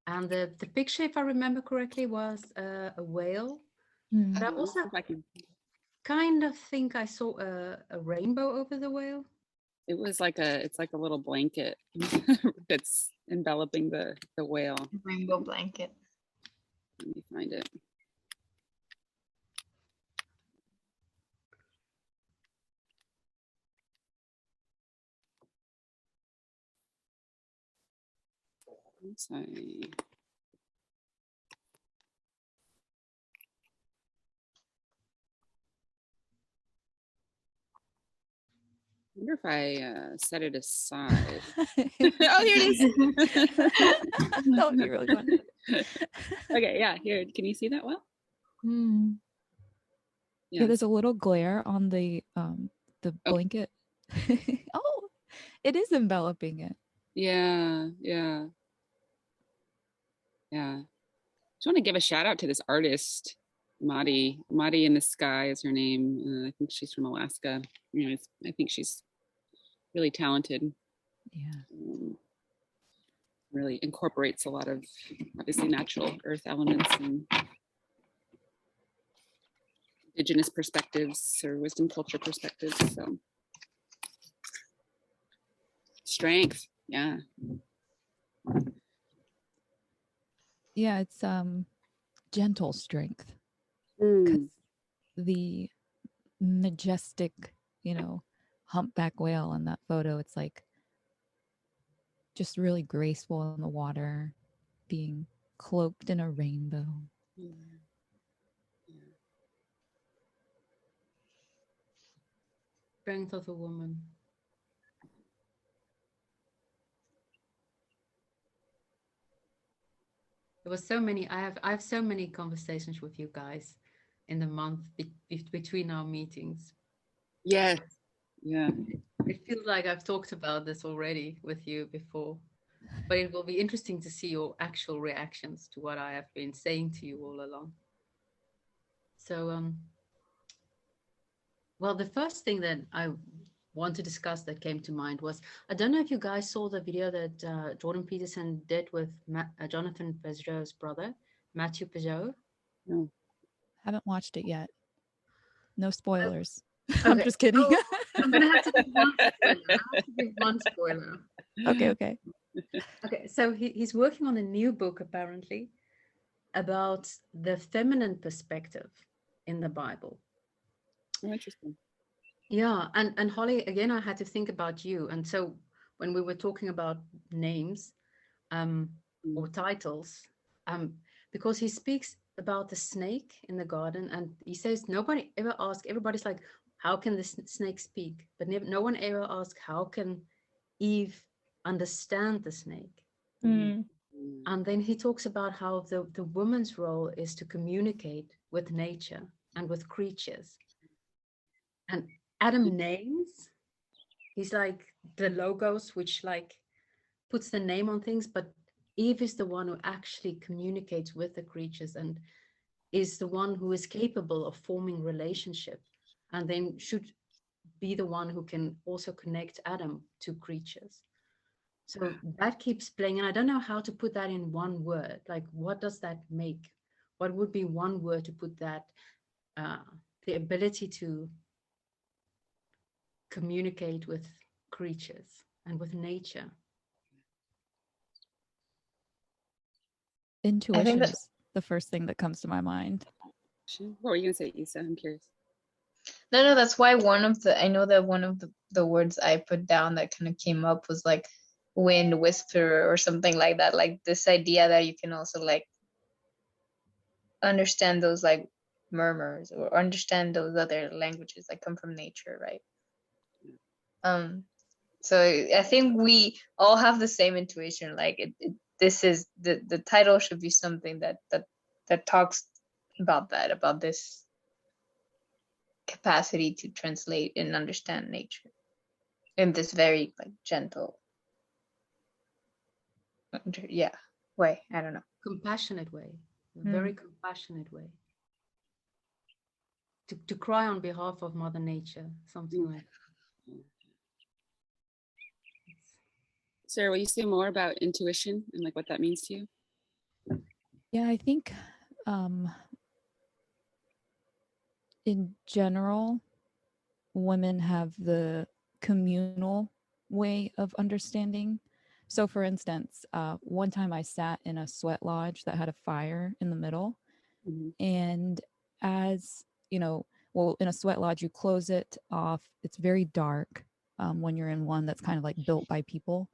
And the picture, if I remember correctly, was a whale. But I also kind of think I saw a rainbow over the whale. It was like it's like a little blanket that's enveloping the whale. Rainbow blanket. Let me find it. Sorry. I wonder if I set it aside. Oh, here it is. That would be really fun. Okay, yeah, here. Can you see that well? Yeah, there's a little glare on the blanket. Oh, it is enveloping it. Yeah. Just want to give a shout out to this artist, Madi in the Sky is her name. I think she's from Alaska. I think she's really talented. Yeah. Really incorporates a lot of obviously natural earth elements and indigenous perspectives or wisdom culture perspectives. So strength, yeah. Yeah, it's gentle strength. 'Cause the majestic, humpback whale in that photo, it's like just really graceful in the water, being cloaked in a rainbow. Strength of a woman. There was so many. I have so many conversations with you guys in the month between our meetings. Yes. Yeah. It feels like I've talked about this already with you before, but it will be interesting to see your actual reactions to what I have been saying to you all along. So, well, the first thing that I want to discuss that came to mind was, I don't know if you guys saw the video that Jordan Peterson did with Jonathan Peugeot's brother, Matthew Peugeot. No. Haven't watched it yet. No spoilers. Okay. I'm just kidding. Oh, I'm gonna have to give one spoiler. Okay. Okay, so he's working on a new book apparently about the feminine perspective in the Bible. Oh, interesting. Yeah, and Holly, again, I had to think about you. And so when we were talking about names or titles, because he speaks about the snake in the garden, and he says nobody ever asked, everybody's like, how can the snake speak? But no one ever asked, how can Eve understand the snake? And then he talks about how the woman's role is to communicate with nature and with creatures. And Adam names, he's like the logos, which like puts the name on things, but Eve is the one who actually communicates with the creatures and is the one who is capable of forming relationship, and then should be the one who can also connect Adam to creatures. So that keeps playing, and I don't know how to put that in one word. Like, what does that make? What would be one word to put that, the ability to communicate with creatures and with nature? Intuition is the first thing that comes to my mind. What were you gonna say, Isa? I'm curious. No, that's why one of the words I put down that kind of came up was like wind whisperer or something like that. Like this idea that you can also like understand those like murmurs or understand those other languages that come from nature, right? So I think we all have the same intuition. Like this is the title should be something that talks about that, about this capacity to translate and understand nature in this very like gentle, way. I don't know. Compassionate way, a very compassionate way. To cry on behalf of Mother Nature, something like that. Sarah, will you say more about intuition and like what that means to you? Yeah, I think in general, women have the communal way of understanding. So, for instance, one time I sat in a sweat lodge that had a fire in the middle. Mhm. And as you know, well, in a sweat lodge, you close it off. It's very dark when you're in one that's kind of like built by people.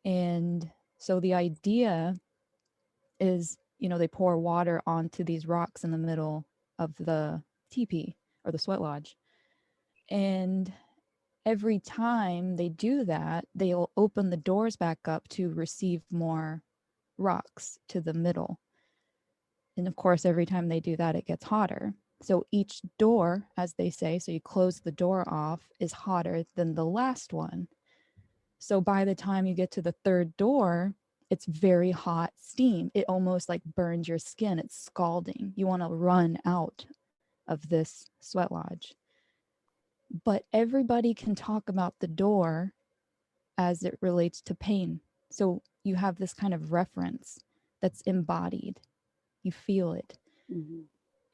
And so the idea is, they pour water onto these rocks in the middle of the teepee or the sweat lodge. And every time they do that, they'll open the doors back up to receive more rocks to the middle. And of course, every time they do that, it gets hotter. So each door, as they say, so you close the door off, is hotter than the last one. So by the time you get to the third door, it's very hot steam. It almost like burns your skin. It's scalding. You want to run out of this sweat lodge. But everybody can talk about the door as it relates to pain. So you have this kind of reference that's embodied. You feel it. Mhm.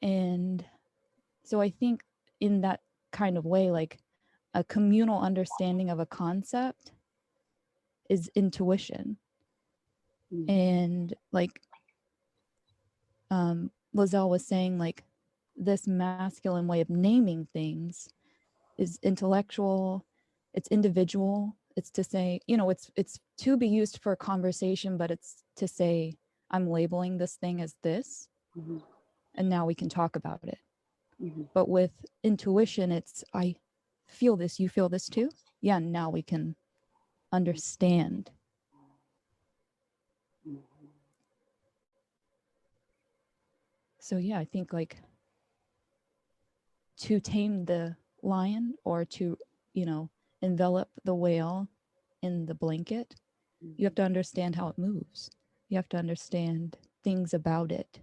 And so I think in that kind of way, like a communal understanding of a concept is intuition. Mhm. And like Lizelle was saying, like this masculine way of naming things is intellectual, it's individual. It's to say, it's to be used for conversation, but it's to say, I'm labeling this thing as this, Mhm. and now we can talk about it. Mhm. But with intuition, it's I feel this, you feel this too. Yeah, now we can understand. Mhm. So yeah, I think like to tame the lion or to, envelop the whale in the blanket, you have to understand how it moves. You have to understand things about it.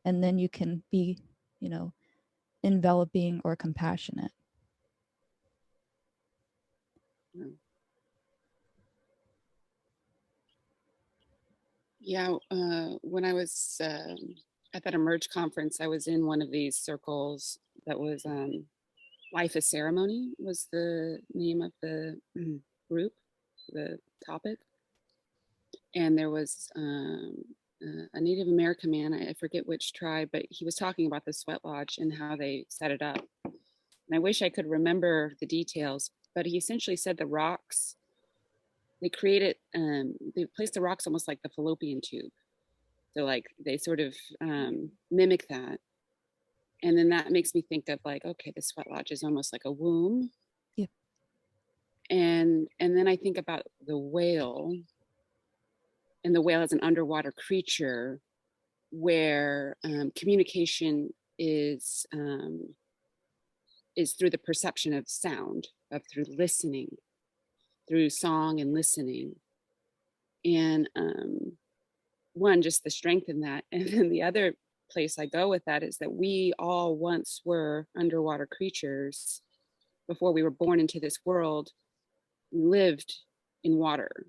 And then you can be, enveloping or compassionate. Mhm. Yeah, when I was at that Emerge conference, I was in one of these circles that was Life is Ceremony was the name of the group, the topic. And there was a Native American man, I forget which tribe, but he was talking about the sweat lodge and how they set it up. And I wish I could remember the details, but he essentially said the rocks, they placed the rocks almost like the fallopian tube. So like they sort of mimic that. And then that makes me think of like, okay, the sweat lodge is almost like a womb. Yep. And then I think about the whale, and the whale as an underwater creature where communication is through the perception of sound, of through listening, through song and listening. And one, just the strength in that. And then the other place I go with that is that we all once were underwater creatures before we were born into this world. We lived in water,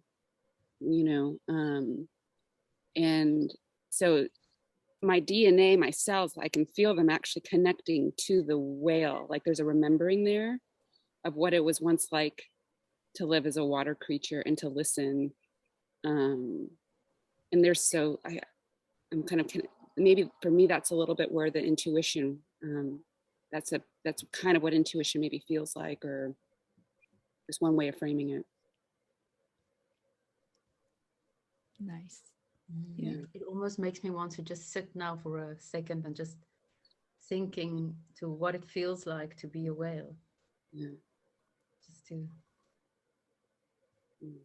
and so my DNA, my cells, I can feel them actually connecting to the whale. Like there's a remembering there of what it was once like to live as a water creature and to listen. And I'm kind of maybe for me that's a little bit where the intuition. That's kind of what intuition maybe feels like, or is one way of framing it. Nice. Yeah. It almost makes me want to just sit now for a second and just thinking to what it feels like to be a whale. Yeah. Just to Mm.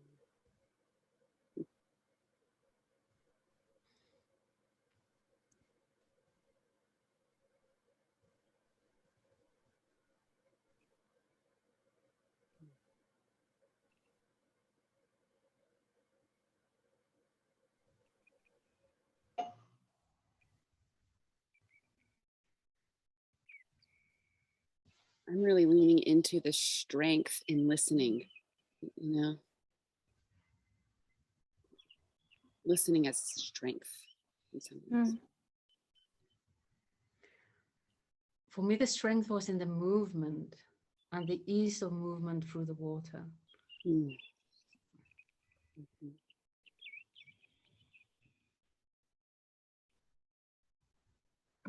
I'm really leaning into the strength in listening, listening as strength, Mm. For me, the strength was in the movement and the ease of movement through the water. Mm.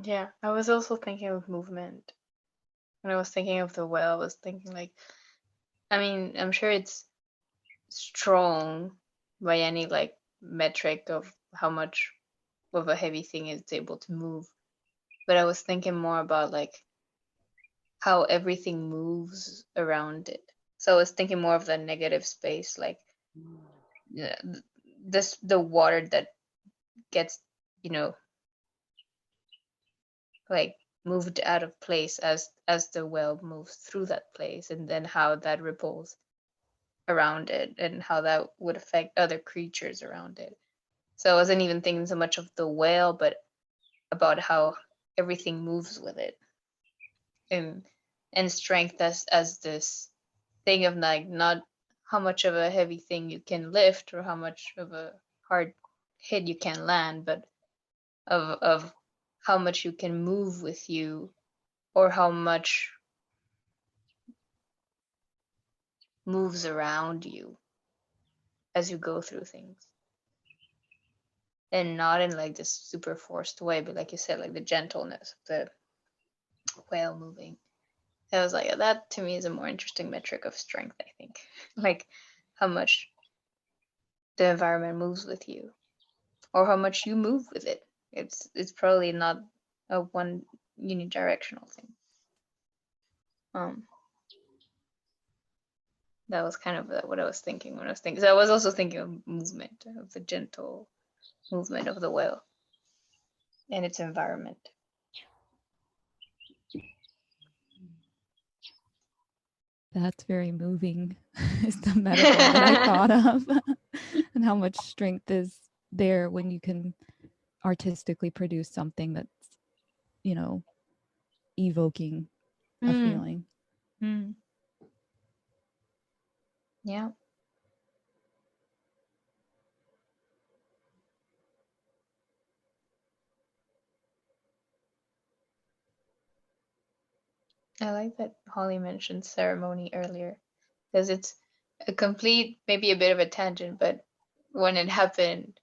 Yeah, I was also thinking of movement. When I was thinking of the whale, I was thinking like, I mean, I'm sure it's strong by any like metric of how much of a heavy thing it's able to move. But I was thinking more about like how everything moves around it. So I was thinking more of the negative space, like the water that gets, you know, like moved out of place as the whale moves through that place, and then how that ripples around it and how that would affect other creatures around it. So I wasn't even thinking so much of the whale, but about how everything moves with it, and strength as this thing of like not how much of a heavy thing you can lift or how much of a hard hit you can land, but of how much you can move with you, or how much moves around you as you go through things. And not in like this super forced way, but like you said, like the gentleness of the whale moving. I was like, that to me is a more interesting metric of strength, I think. Like how much the environment moves with you, or how much you move with it. It's probably not a one unidirectional thing. That was kind of what I was thinking when I was thinking. So I was also thinking of movement, of the gentle movement of the whale and its environment. That's very moving, is the metaphor that I thought of, and how much strength is there when you can artistically produce something that's, you know, evoking a feeling. Mm. Yeah. I like that Holly mentioned ceremony earlier, because it's a complete, maybe a bit of a tangent, but when it happened,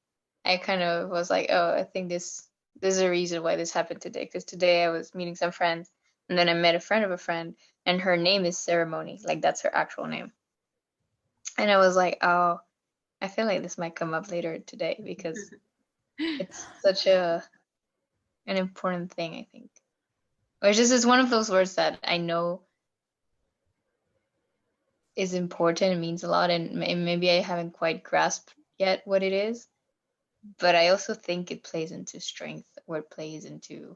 I kind of was like, oh, I think this is a reason why this happened today. Because today I was meeting some friends, and then I met a friend of a friend, and her name is Ceremony, like that's her actual name. And I was like, oh, I feel like this might come up later today because it's such an important thing, I think. Or just is one of those words that I know is important and means a lot, and maybe I haven't quite grasped yet what it is, but I also think it plays into strength, or it plays into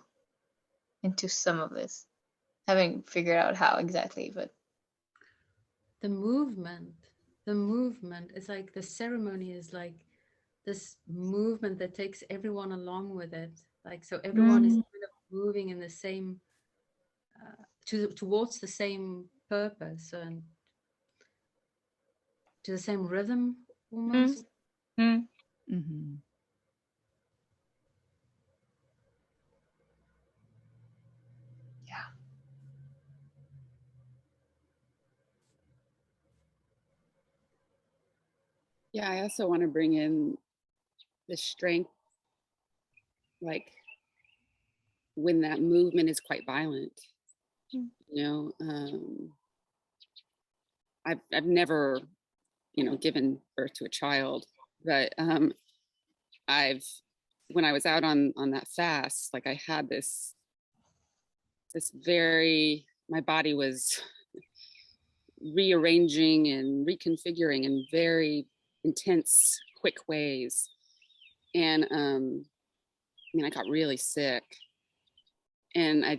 some of this. Haven't figured out how exactly, but The movement is like the ceremony is like this movement that takes everyone along with it. Like, so everyone is kind of moving in the same, towards the same purpose and to the same rhythm almost. Mm-hmm. yeah. Yeah, I also want to bring in the strength, like when that movement is quite violent. You know, I've never, you know, given birth to a child, but I've, when I was out on that fast, like I had this very, my body was rearranging and reconfiguring in very intense, quick ways. And I mean, I got really sick. And I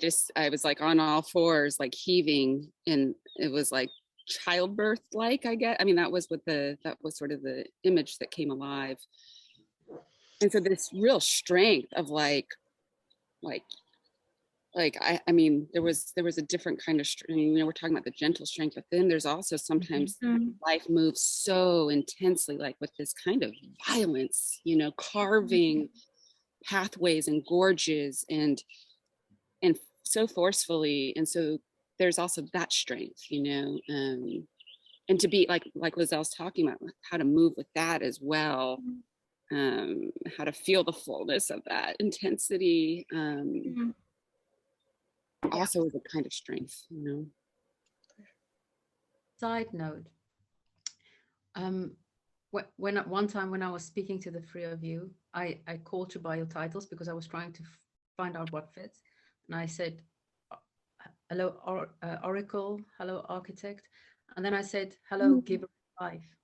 was like on all fours, like heaving. And it was like childbirth like, I guess. I mean, that was sort of the image that came alive. And so this real strength of like I mean, there was a different kind of strength. You know, we're talking about the gentle strength, but then there's also sometimes life moves so intensely, like with this kind of violence, you know, carving pathways and gorges and so forcefully. And so there's also that strength, and to be like Lizelle's talking about, how to move with that as well, how to feel the fullness of that intensity, also is a kind of strength, Side note, when at one time when I was speaking to the three of you, I called you by your titles because I was trying to find out what fits, and I said, "Hello, Oracle. Hello, Architect," and then I said, "Hello, Giver of Life."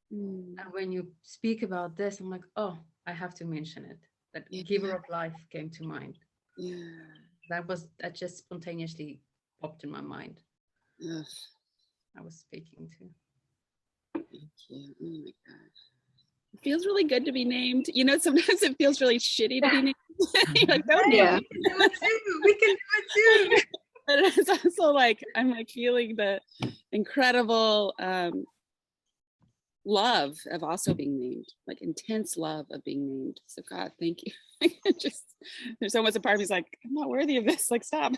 And when you speak about this, I'm like, oh, I have to mention it. That Giver of Life came to mind. Yeah. That just spontaneously popped in my mind. Ugh. I was speaking to. Thank you. Oh my gosh. It feels really good to be named. Sometimes it feels really shitty to be named. You're like, don't name me. We can do it too. But it's also like, I'm like feeling the incredible love of also being named, like intense love of being named. So God, thank you. There's almost a part of me is like, I'm not worthy of this, like stop.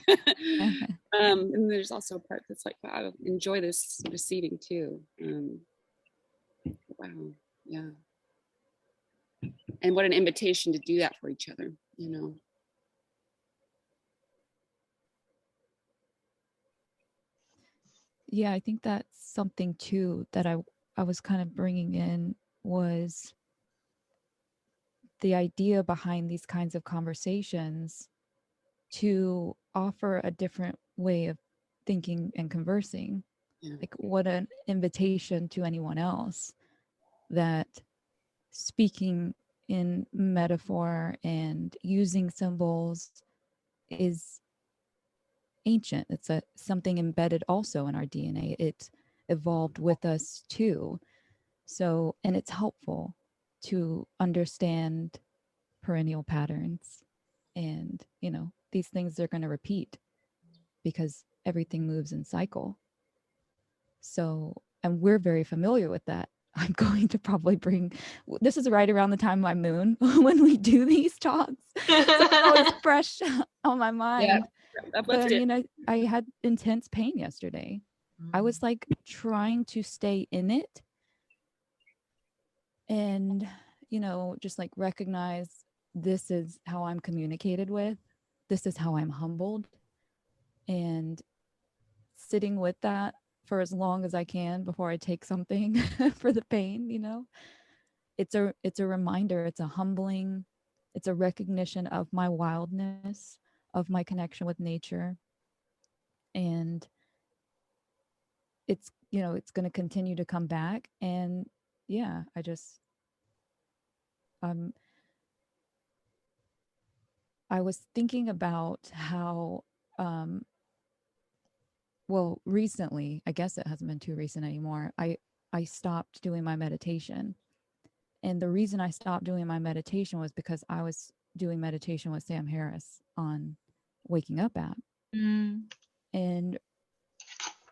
And there's also a part that's like, wow, enjoy this receiving too. Wow, yeah. And what an invitation to do that for each other, Yeah, I think that's something too that I was kind of bringing in, was the idea behind these kinds of conversations to offer a different way of thinking and conversing. Yeah. Like, what an invitation to anyone else that speaking in metaphor and using symbols is ancient. It's something embedded also in our DNA. It evolved with us too. So, and it's helpful to understand perennial patterns, and these things are going to repeat because everything moves in cycle. So, and we're very familiar with that. I'm going to probably this is right around the time of my moon when we do these talks. So it's always fresh on my mind. Yeah, but I mean, I had intense pain yesterday. I was like trying to stay in it and, just like recognize this is how I'm communicated with. This is how I'm humbled. And sitting with that for as long as I can before I take something for the pain, it's a reminder, it's a humbling, it's a recognition of my wildness, of my connection with nature. And it's, it's going to continue to come back. And yeah, I just, I was thinking about how, well, recently, I guess it hasn't been too recent anymore, I stopped doing my meditation. And the reason I stopped doing my meditation was because I was doing meditation with Sam Harris on Waking Up app. And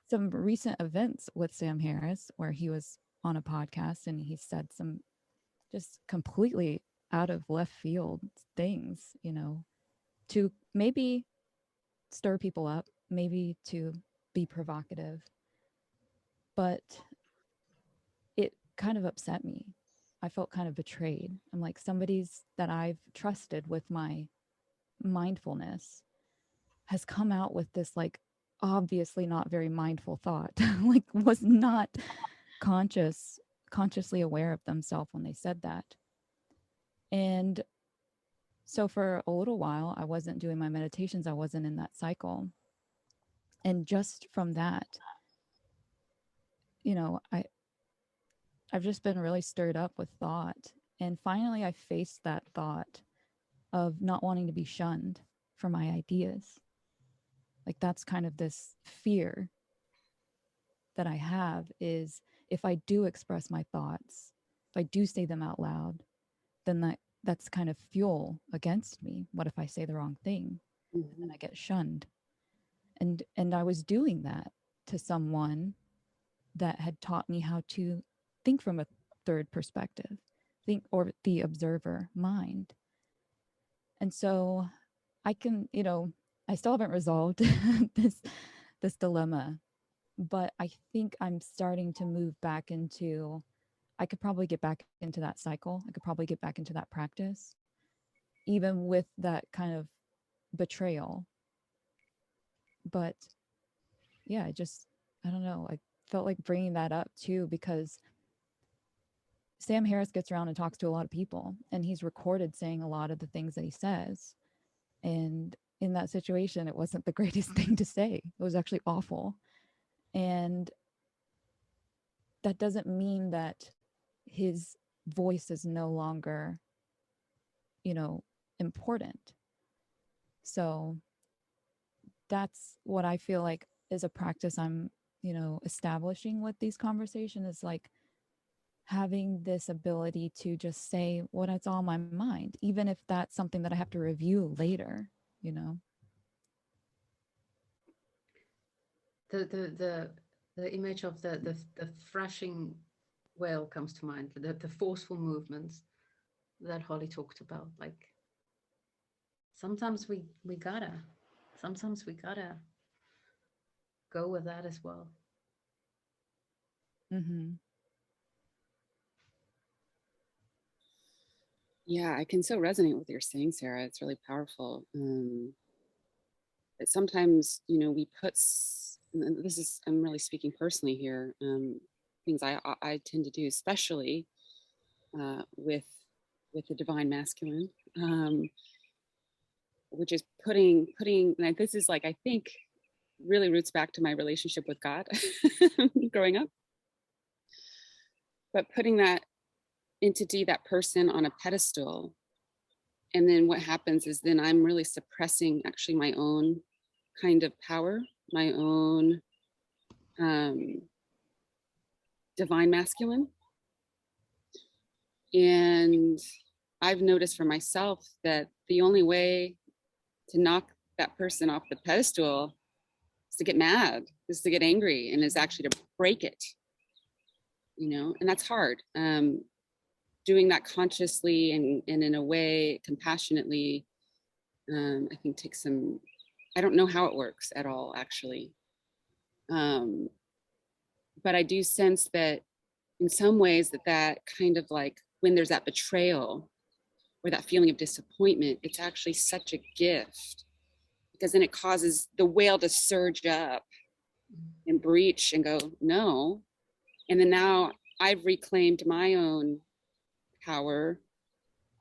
some recent events with Sam Harris where he was on a podcast and he said some just completely out of left field things, to maybe stir people up, maybe to be provocative. But it kind of upset me. I felt kind of betrayed. I'm like, somebody's that I've trusted with my mindfulness has come out with this, like, obviously not very mindful thought, like was not consciously aware of themselves when they said that. And so for a little while, I wasn't doing my meditations. I wasn't in that cycle. And just from that, I've just been really stirred up with thought. And finally, I faced that thought of not wanting to be shunned for my ideas. Like, that's kind of this fear that I have, is if I do express my thoughts, if I do say them out loud, then that's kind of fuel against me. What if I say the wrong thing? And then I get shunned. And I was doing that to someone that had taught me how to think from a third perspective, or the observer mind. And so I can, I still haven't resolved this dilemma, but I think I'm starting to move back into, I could probably get back into that cycle. I could probably get back into that practice, even with that kind of betrayal. But yeah, I don't know. I felt like bringing that up too, because Sam Harris gets around and talks to a lot of people, and he's recorded saying a lot of the things that he says. And in that situation, it wasn't the greatest thing to say. It was actually awful. And that doesn't mean that his voice is no longer, important. So that's what I feel like is a practice I'm, establishing with these conversations, is like having this ability to just say what's on my mind, even if that's something that I have to review later, The image of the thrashing whale comes to mind, the forceful movements that Holly talked about. Like sometimes we gotta go with that as well. Mm-hmm. Yeah, I can so resonate with what you're saying, Sarah. It's really powerful. But sometimes, we put, and this is, I'm really speaking personally here, things I tend to do, especially with the divine masculine, which is putting, and this is like, I think really roots back to my relationship with God growing up, but putting that entity, that person on a pedestal. And then what happens is then I'm really suppressing actually my own kind of power, my own divine masculine. And I've noticed for myself that the only way to knock that person off the pedestal is to get mad, is to get angry, and is actually to break it, and that's hard. Doing that consciously and in a way compassionately, I think takes some, I don't know how it works at all, actually. But I do sense that in some ways that kind of like when there's that betrayal or that feeling of disappointment, it's actually such a gift, because then it causes the whale to surge up and breach and go, no. And then now I've reclaimed my own power.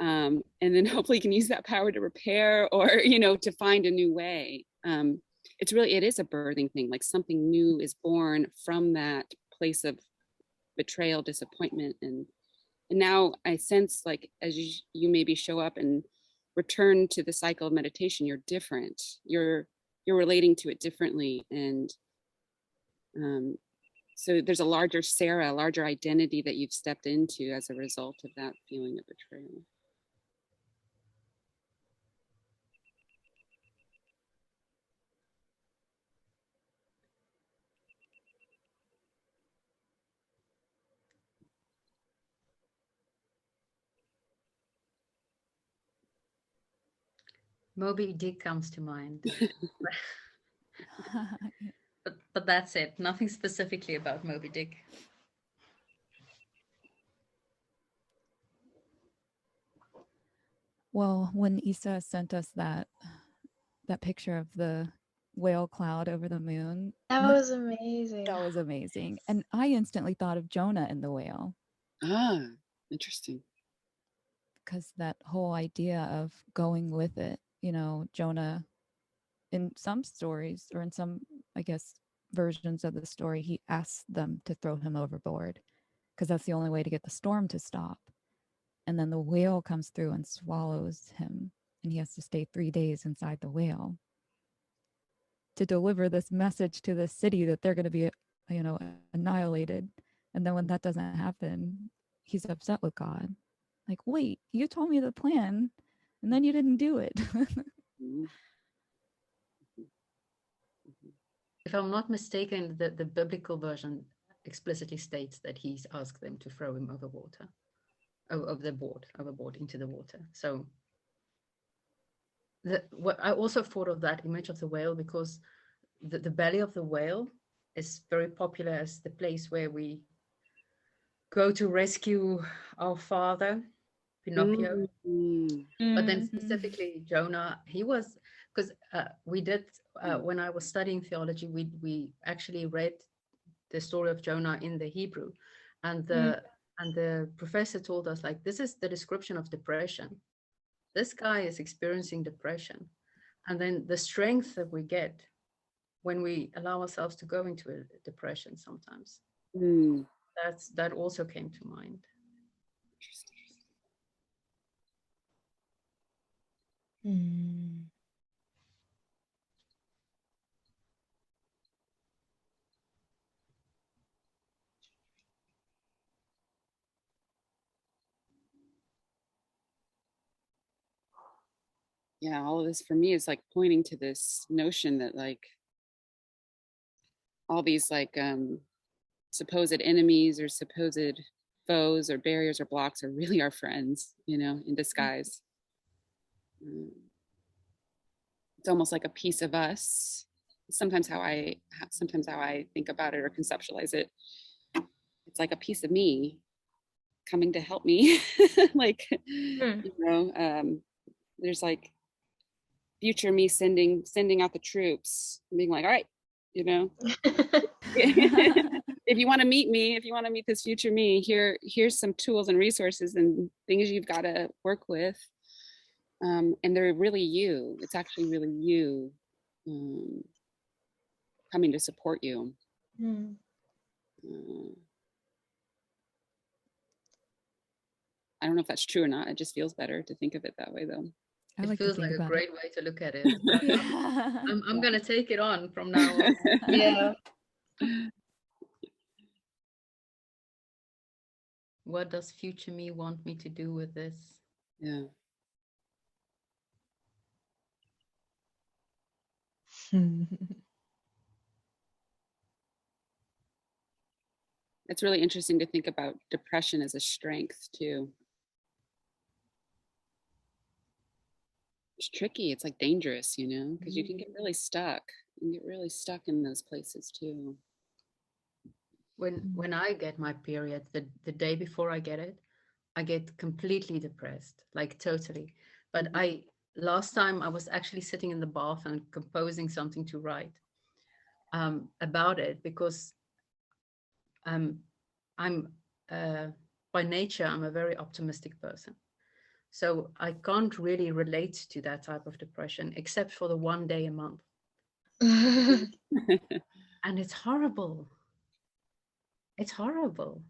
And then hopefully can use that power to repair or, to find a new way. It is a birthing thing, like something new is born from that place of betrayal, disappointment. And now I sense, like, as you maybe show up and return to the cycle of meditation, you're different. You're relating to it differently. And so there's a larger Sarah, a larger identity that you've stepped into as a result of that feeling of betrayal. Moby Dick comes to mind. But that's it. Nothing specifically about Moby Dick. Well, when Isa sent us that picture of the whale cloud over the moon, That was amazing. that was amazing. And I instantly thought of Jonah and the whale. Ah, interesting. Because that whole idea of going with it, Jonah, in some stories or in some, I guess, versions of the story, he asks them to throw him overboard because that's the only way to get the storm to stop. And then the whale comes through and swallows him, and he has to stay 3 days inside the whale to deliver this message to the city that they're going to be, annihilated. And then when that doesn't happen, he's upset with God. Like, wait, you told me the plan, and then you didn't do it. If I'm not mistaken, the biblical version explicitly states that he's asked them to throw him overboard into the water. So what I also thought of that image of the whale because the belly of the whale is very popular as the place where we go to rescue our father, Pinocchio. But then specifically Jonah, he was, because we did, when I was studying theology, we actually read the story of Jonah in the Hebrew, and the professor told us, like, this is the description of depression. This guy is experiencing depression, and then the strength that we get when we allow ourselves to go into a depression sometimes. That also came to mind. Yeah, all of this for me is like pointing to this notion that like all these like supposed enemies or supposed foes or barriers or blocks are really our friends, you know, in disguise. It's almost like a piece of us. Sometimes how I think about it or conceptualize it, it's like a piece of me coming to help me. Like, you know, there's like future me sending out the troops, being like, all right, you know, if you want to meet me, if you want to meet this future me, here's some tools and resources and things you've got to work with. And they're really you. It's actually really you coming to support you. I don't know if that's true or not. It just feels better to think of it that way, though. It feels like a great way to look at it. I'm gonna take it on from now on. Yeah. What does future me want me to do with this? Yeah. It's really interesting to think about depression as a strength too. It's tricky. It's like dangerous, you know, because you can get really stuck. You can get really stuck in those places too. When I get my period, the day before I get completely depressed, like totally. But last time I was actually sitting in the bath and composing something to write about it, because I'm by nature, I'm a very optimistic person. So I can't really relate to that type of depression, except for the one day a month. And it's horrible. It's horrible.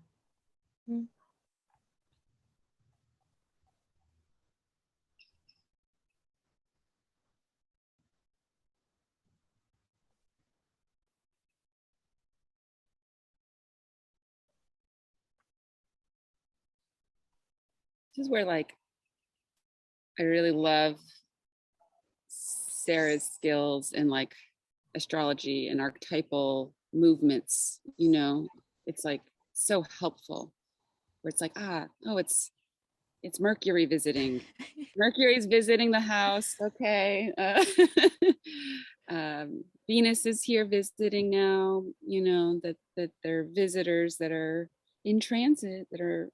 This is where like I really love Sarah's skills in like astrology and archetypal movements, you know. It's like so helpful where it's like, it's Mercury visiting. Mercury's visiting the house. Okay. Venus is here visiting now, you know, that they're visitors that are in transit, that are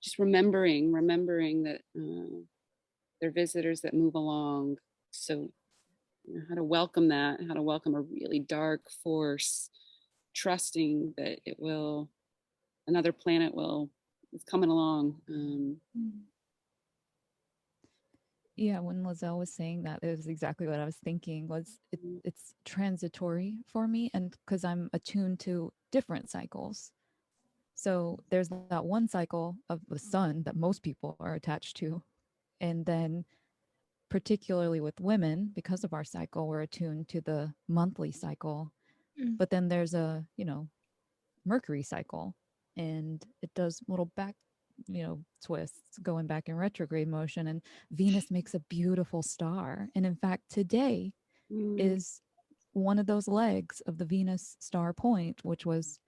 just remembering that they're visitors that move along. So you know, how to welcome that, how to welcome a really dark force, trusting that another planet is coming along. Yeah, when Lizelle was saying that, it was exactly what I was thinking. It's transitory for me, and because I'm attuned to different cycles. So there's that one cycle of the sun that most people are attached to, and then particularly with women, because of our cycle, we're attuned to the monthly cycle. But then there's a Mercury cycle, and it does little back twists going back in retrograde motion, and Venus makes a beautiful star. And in fact, today is one of those legs of the Venus star point, which was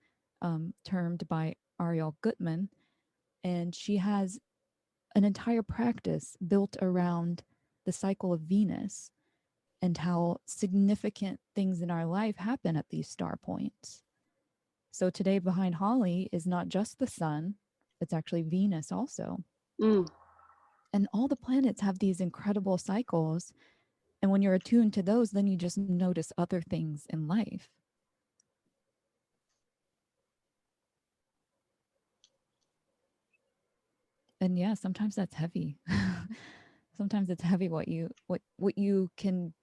termed by Ariel Gutman. And she has an entire practice built around the cycle of Venus and how significant things in our life happen at these star points. So today behind Holly is not just the sun, it's actually Venus also. Mm. And all the planets have these incredible cycles. And when you're attuned to those, then you just notice other things in life. And yeah, sometimes that's heavy. Sometimes it's heavy what you can,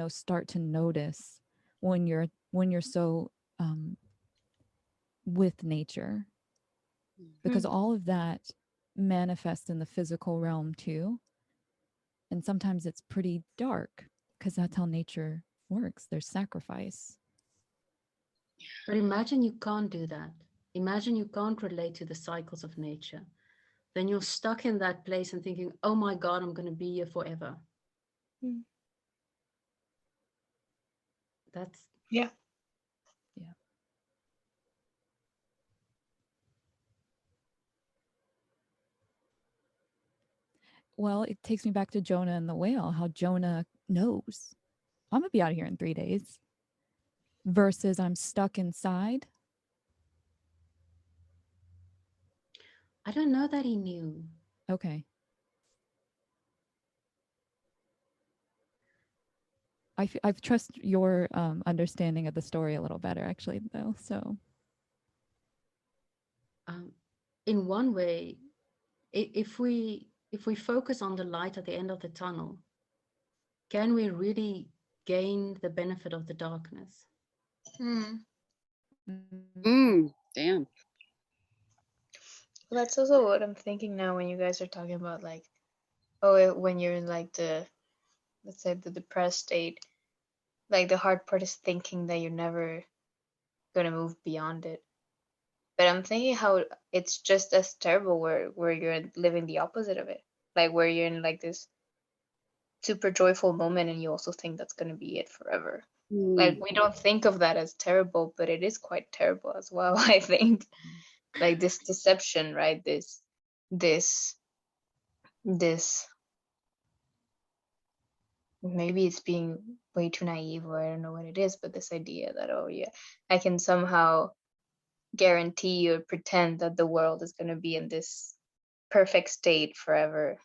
start to notice when you're so with nature, because all of that manifests in the physical realm too. And sometimes it's pretty dark because that's how nature works. There's sacrifice. But imagine you can't do that. Imagine you can't relate to the cycles of nature. Then you're stuck in that place and thinking, oh my God, I'm going to be here forever. That's... Yeah. Yeah. Well, it takes me back to Jonah and the whale, how Jonah knows I'm going to be out of here in 3 days versus I'm stuck inside. I don't know that he knew. Okay. I trust your understanding of the story a little better, actually, though. So, in one way, if we focus on the light at the end of the tunnel, can we really gain the benefit of the darkness? Damn. Well, that's also what I'm thinking now when you guys are talking about, like, oh, when you're in like let's say the depressed state, like the hard part is thinking that you're never gonna move beyond it. But I'm thinking how it's just as terrible where you're living the opposite of it, like where you're in like this super joyful moment and you also think that's gonna be it forever. Like we don't think of that as terrible, but it is quite terrible as well. I think, like this deception, right? This maybe it's being way too naive, or I don't know what it is, but this idea that, oh yeah, I can somehow guarantee or pretend that the world is going to be in this perfect state forever,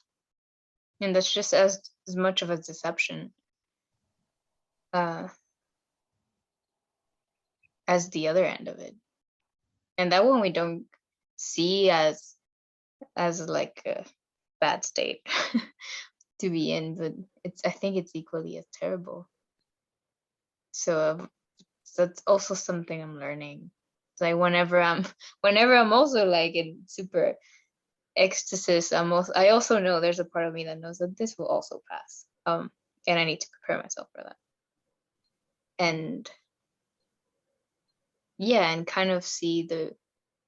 and that's just as much of a deception as the other end of it. And that one we don't see as like a bad state to be in, but I think it's equally as terrible. So that's also something I'm learning. It's like whenever I'm also like in super ecstasy, I also know there's a part of me that knows that this will also pass. And I need to prepare myself for that. And yeah, and kind of see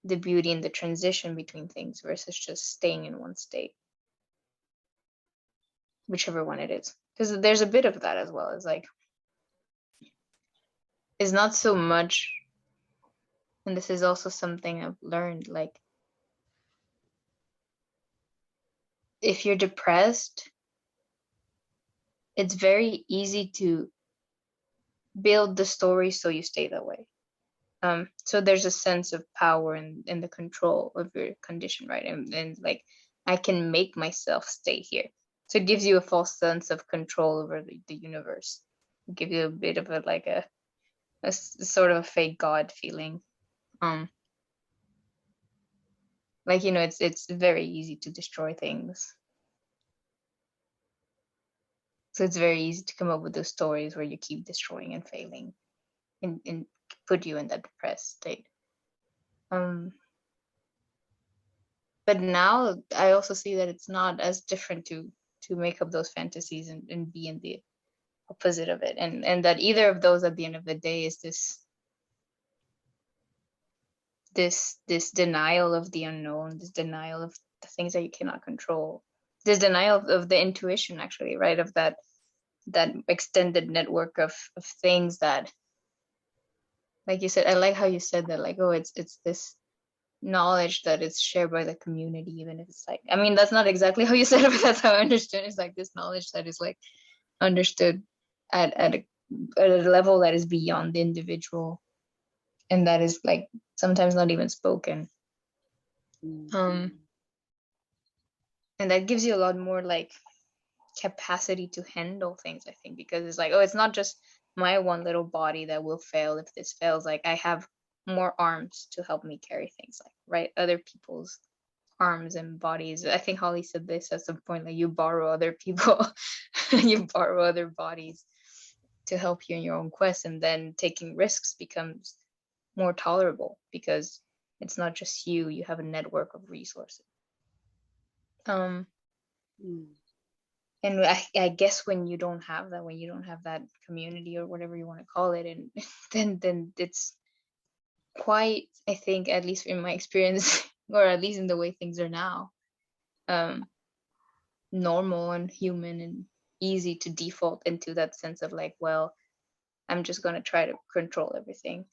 the beauty in the transition between things versus just staying in one state, whichever one it is. Because there's a bit of that as well. It's like, it's not so much, and this is also something I've learned, like if you're depressed, it's very easy to build the story so you stay that way. So there's a sense of power in the control of your condition, right? And like, I can make myself stay here. So it gives you a false sense of control over the universe. It gives you a bit of a sort of a fake God feeling. Like, it's very easy to destroy things. So it's very easy to come up with those stories where you keep destroying and failing and put you in that depressed state. But now I also see that it's not as different to make up those fantasies and be in the opposite of it. And that either of those at the end of the day is this denial of the unknown, this denial of the things that you cannot control, this denial of the intuition, actually, right? Of that extended network of things that, like you said, I like how you said that, like, oh, it's knowledge that is shared by the community, even if it's like, I mean, that's not exactly how you said it, but that's how I understood. It's like this knowledge that is like understood at a level that is beyond the individual, and that is like sometimes not even spoken. And that gives you a lot more like capacity to handle things, I think, because it's like, oh, it's not just my one little body that will fail if this fails. Like I have more arms to help me carry things, like, right, other people's arms and bodies. I think Holly said this at some point, like you borrow other people, you borrow other bodies to help you in your own quest, and then taking risks becomes more tolerable because it's not just you, you have a network of resources. And I guess when you don't have that community or whatever you want to call it, and then it's quite, I think, at least in my experience, or at least in the way things are now, normal and human and easy to default into that sense of like, well, I'm just going to try to control everything.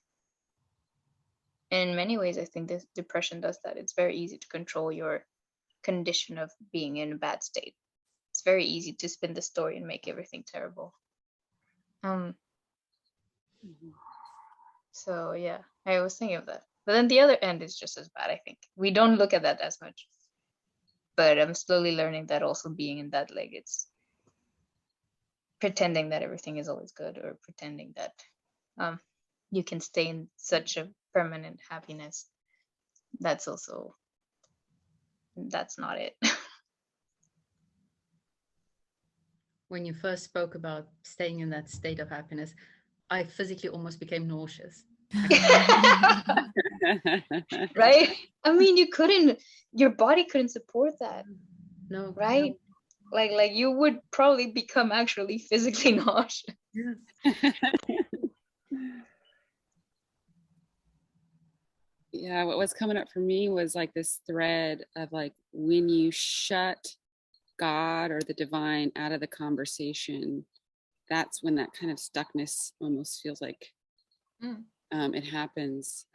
And in many ways, I think this depression does that. It's very easy to control your condition of being in a bad state. It's very easy to spin the story and make everything terrible. So yeah, I was thinking of that. But then the other end is just as bad, I think. We don't look at that as much. But I'm slowly learning that also being in that, like, it's pretending that everything is always good, or pretending that you can stay in such a permanent happiness. That's not it. When you first spoke about staying in that state of happiness, I physically almost became nauseous. Right? I mean, your body couldn't support that. No. Right? No. Like you would probably become actually physically nauseous. Yeah. Yeah, what was coming up for me was like this thread of like, when you shut God or the divine out of the conversation, that's when that kind of stuckness almost feels like it happens.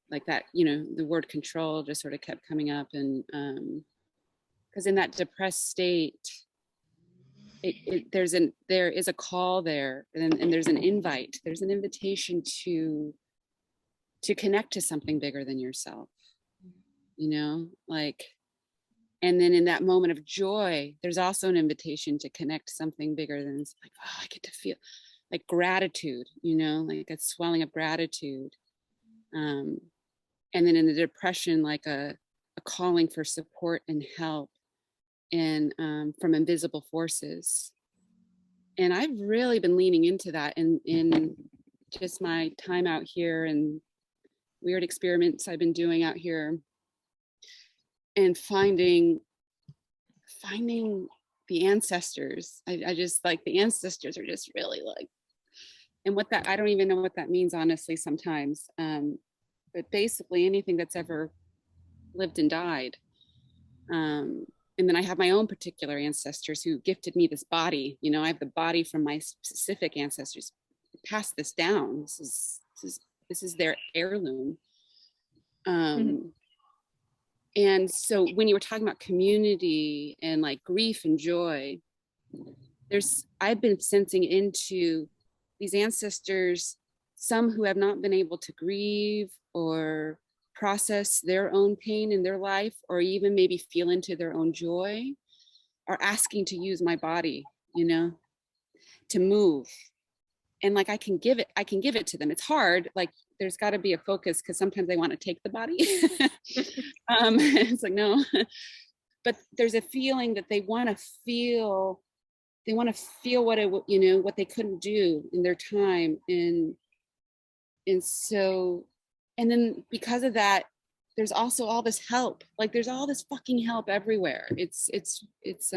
Like that, the word control just sort of kept coming up, and because in that depressed state, there is a call there, and there's an invite, there's an invitation to connect to something bigger than yourself, like, and then in that moment of joy, there's also an invitation to connect to something bigger than, it's like, oh, I get to feel like gratitude, like a swelling of gratitude. And then in the depression, like a calling for support and help, and from invisible forces. And I've really been leaning into that in just my time out here and weird experiments I've been doing out here, and finding the ancestors. I just like, the ancestors are just really like, and what that, I don't even know what that means, honestly, sometimes. But basically anything that's ever lived and died. And then I have my own particular ancestors who gifted me this body. I have the body from my specific ancestors, pass this down. This is their heirloom. And so when you were talking about community and like grief and joy, I've been sensing into these ancestors, some who have not been able to grieve or process their own pain in their life, or even maybe feel into their own joy, are asking to use my body, to move. And like, I can give it to them. It's hard. Like, there's got to be a focus, because sometimes they want to take the body. It's like, no, but there's a feeling that they want to feel what they couldn't do in their time. And so, and then because of that, there's also all this help. Like, there's all this fucking help everywhere. It's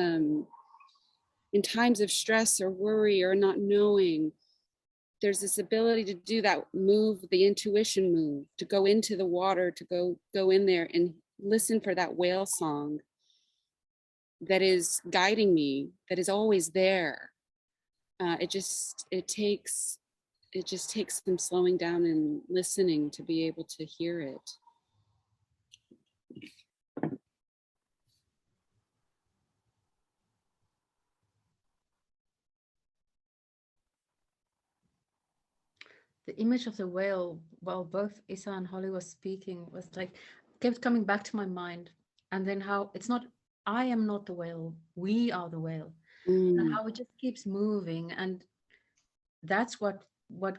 in times of stress or worry or not knowing, there's this ability to do that move, the intuition move, to go into the water, to go in there and listen for that whale song that is guiding me, that is always there. It takes it just takes some slowing down and listening to be able to hear it. The image of the whale, while both Isa and Holly was speaking, was like kept coming back to my mind. And then how it's not, I am not the whale, we are the whale. And how it just keeps moving. And that's what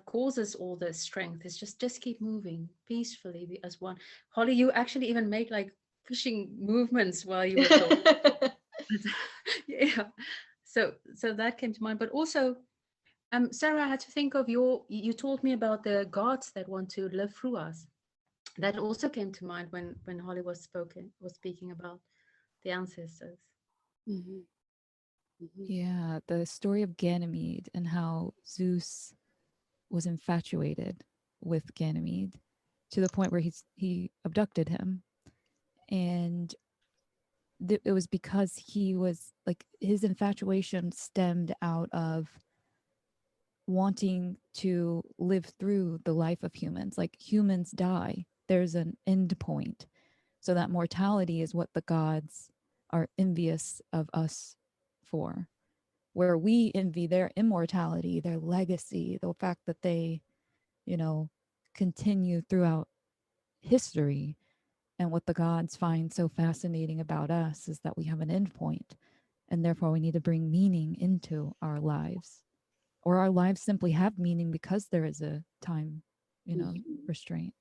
causes all the strength is just keep moving peacefully as one. Holly, you actually even made like fishing movements while you were talking. Yeah. So that came to mind. But also, Sarah, I had to think of you told me about the gods that want to live through us. That also came to mind when Holly was speaking about the ancestors. Mm-hmm. Mm-hmm. Yeah, the story of Ganymede and how Zeus was infatuated with Ganymede to the point where he abducted him. And it was because he was like, his infatuation stemmed out of wanting to live through the life of humans. Like, humans die, there's an end point. So that mortality is what the gods are envious of us for, where we envy their immortality, their legacy, the fact that they, continue throughout history. And what the gods find so fascinating about us is that we have an end point, and therefore we need to bring meaning into our lives. Or our lives simply have meaning because there is a time, restraint.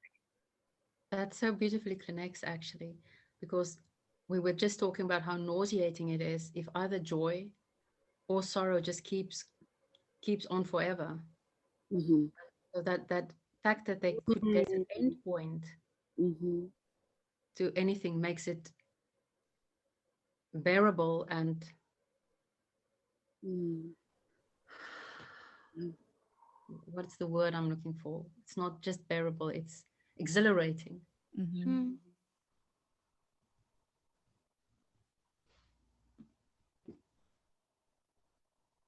That so beautifully connects, actually, because we were just talking about how nauseating it is if either joy or sorrow just keeps on forever. Mm-hmm. So that fact that there's an end point to anything makes it bearable and what's the word I'm looking for? It's not just bearable, it's exhilarating. Mm-hmm.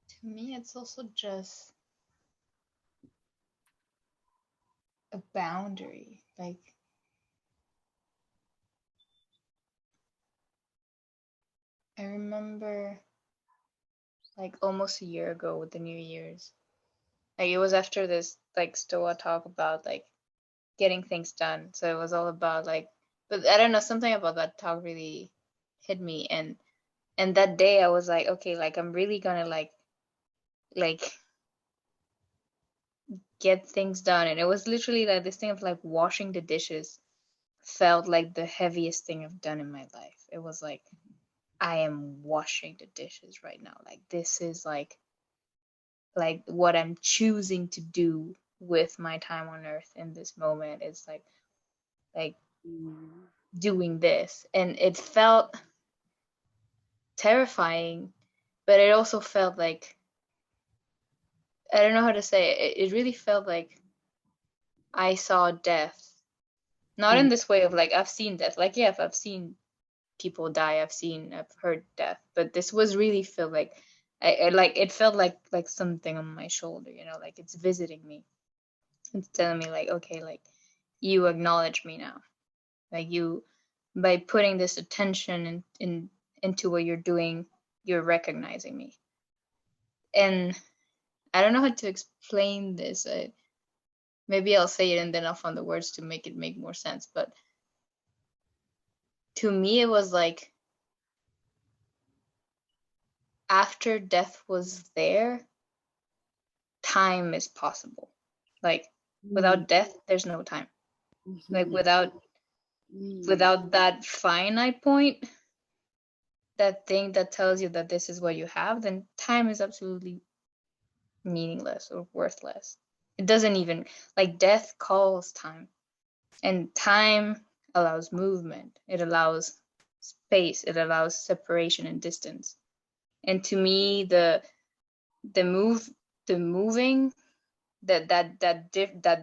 To me, it's also just a boundary. Like, I remember like almost a year ago with the New Year's. Like, it was after this like Stoa talk about like getting things done. So it was all about like, but I don't know, something about that talk really hit me. And that day I was like, okay, like I'm really gonna like get things done. And it was literally like this thing of like washing the dishes felt like the heaviest thing I've done in my life. It was like, I am washing the dishes right now. Like, this is like what I'm choosing to do with my time on earth in this moment. It's like doing this. And it felt terrifying, but it also felt like, I don't know how to say it. It really felt like I saw death. Not in this way of like, I've seen death. Like, yeah, if I've seen people die, I've heard death. But this was really feel like, it felt like something on my shoulder, like it's visiting me. It's telling me like, okay, like you acknowledge me now. Like, you, by putting this attention into what you're doing, you're recognizing me. And I don't know how to explain this. Maybe I'll say it and then I'll find the words to make it make more sense. But to me, it was like after death was there, time is possible. Like, without death, there's no time. Like, without that finite point, that thing that tells you that this is what you have, then time is absolutely meaningless or worthless. It doesn't even, like, death calls time. And time allows movement. It allows space. It allows separation and distance. And to me, the moving, that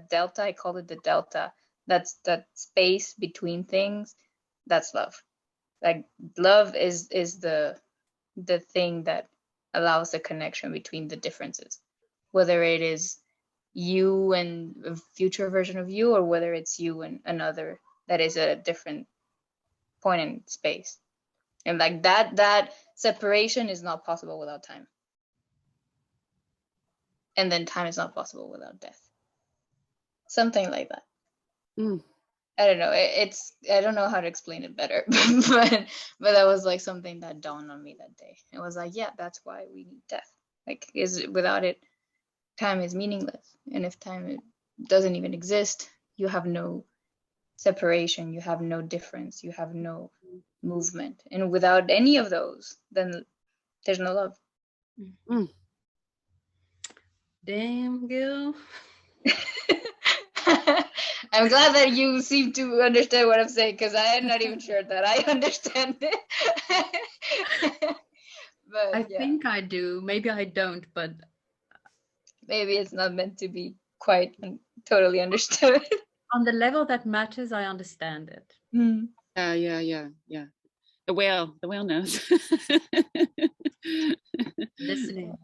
delta, I call it the delta. That's that space between things. That's love. Like, love is the thing that allows the connection between the differences. Whether it is you and a future version of you, or whether it's you and another that is at a different point in space. And like that separation is not possible without time. And then time is not possible without death. Something like that. I don't know. I don't know how to explain it better, but that was like something that dawned on me that day. It was like, yeah, that's why we need death. Like, without it, time is meaningless. And if time doesn't even exist, you have no separation, you have no difference, you have no movement. And without any of those, then there's no love. Damn, Gil. I'm glad that you seem to understand what I'm saying, because I am not even sure that I understand it. But I think I do. Maybe I don't, but maybe it's not meant to be quite totally understood. On the level that matters, I understand it. Yeah. The whale knows. Listening.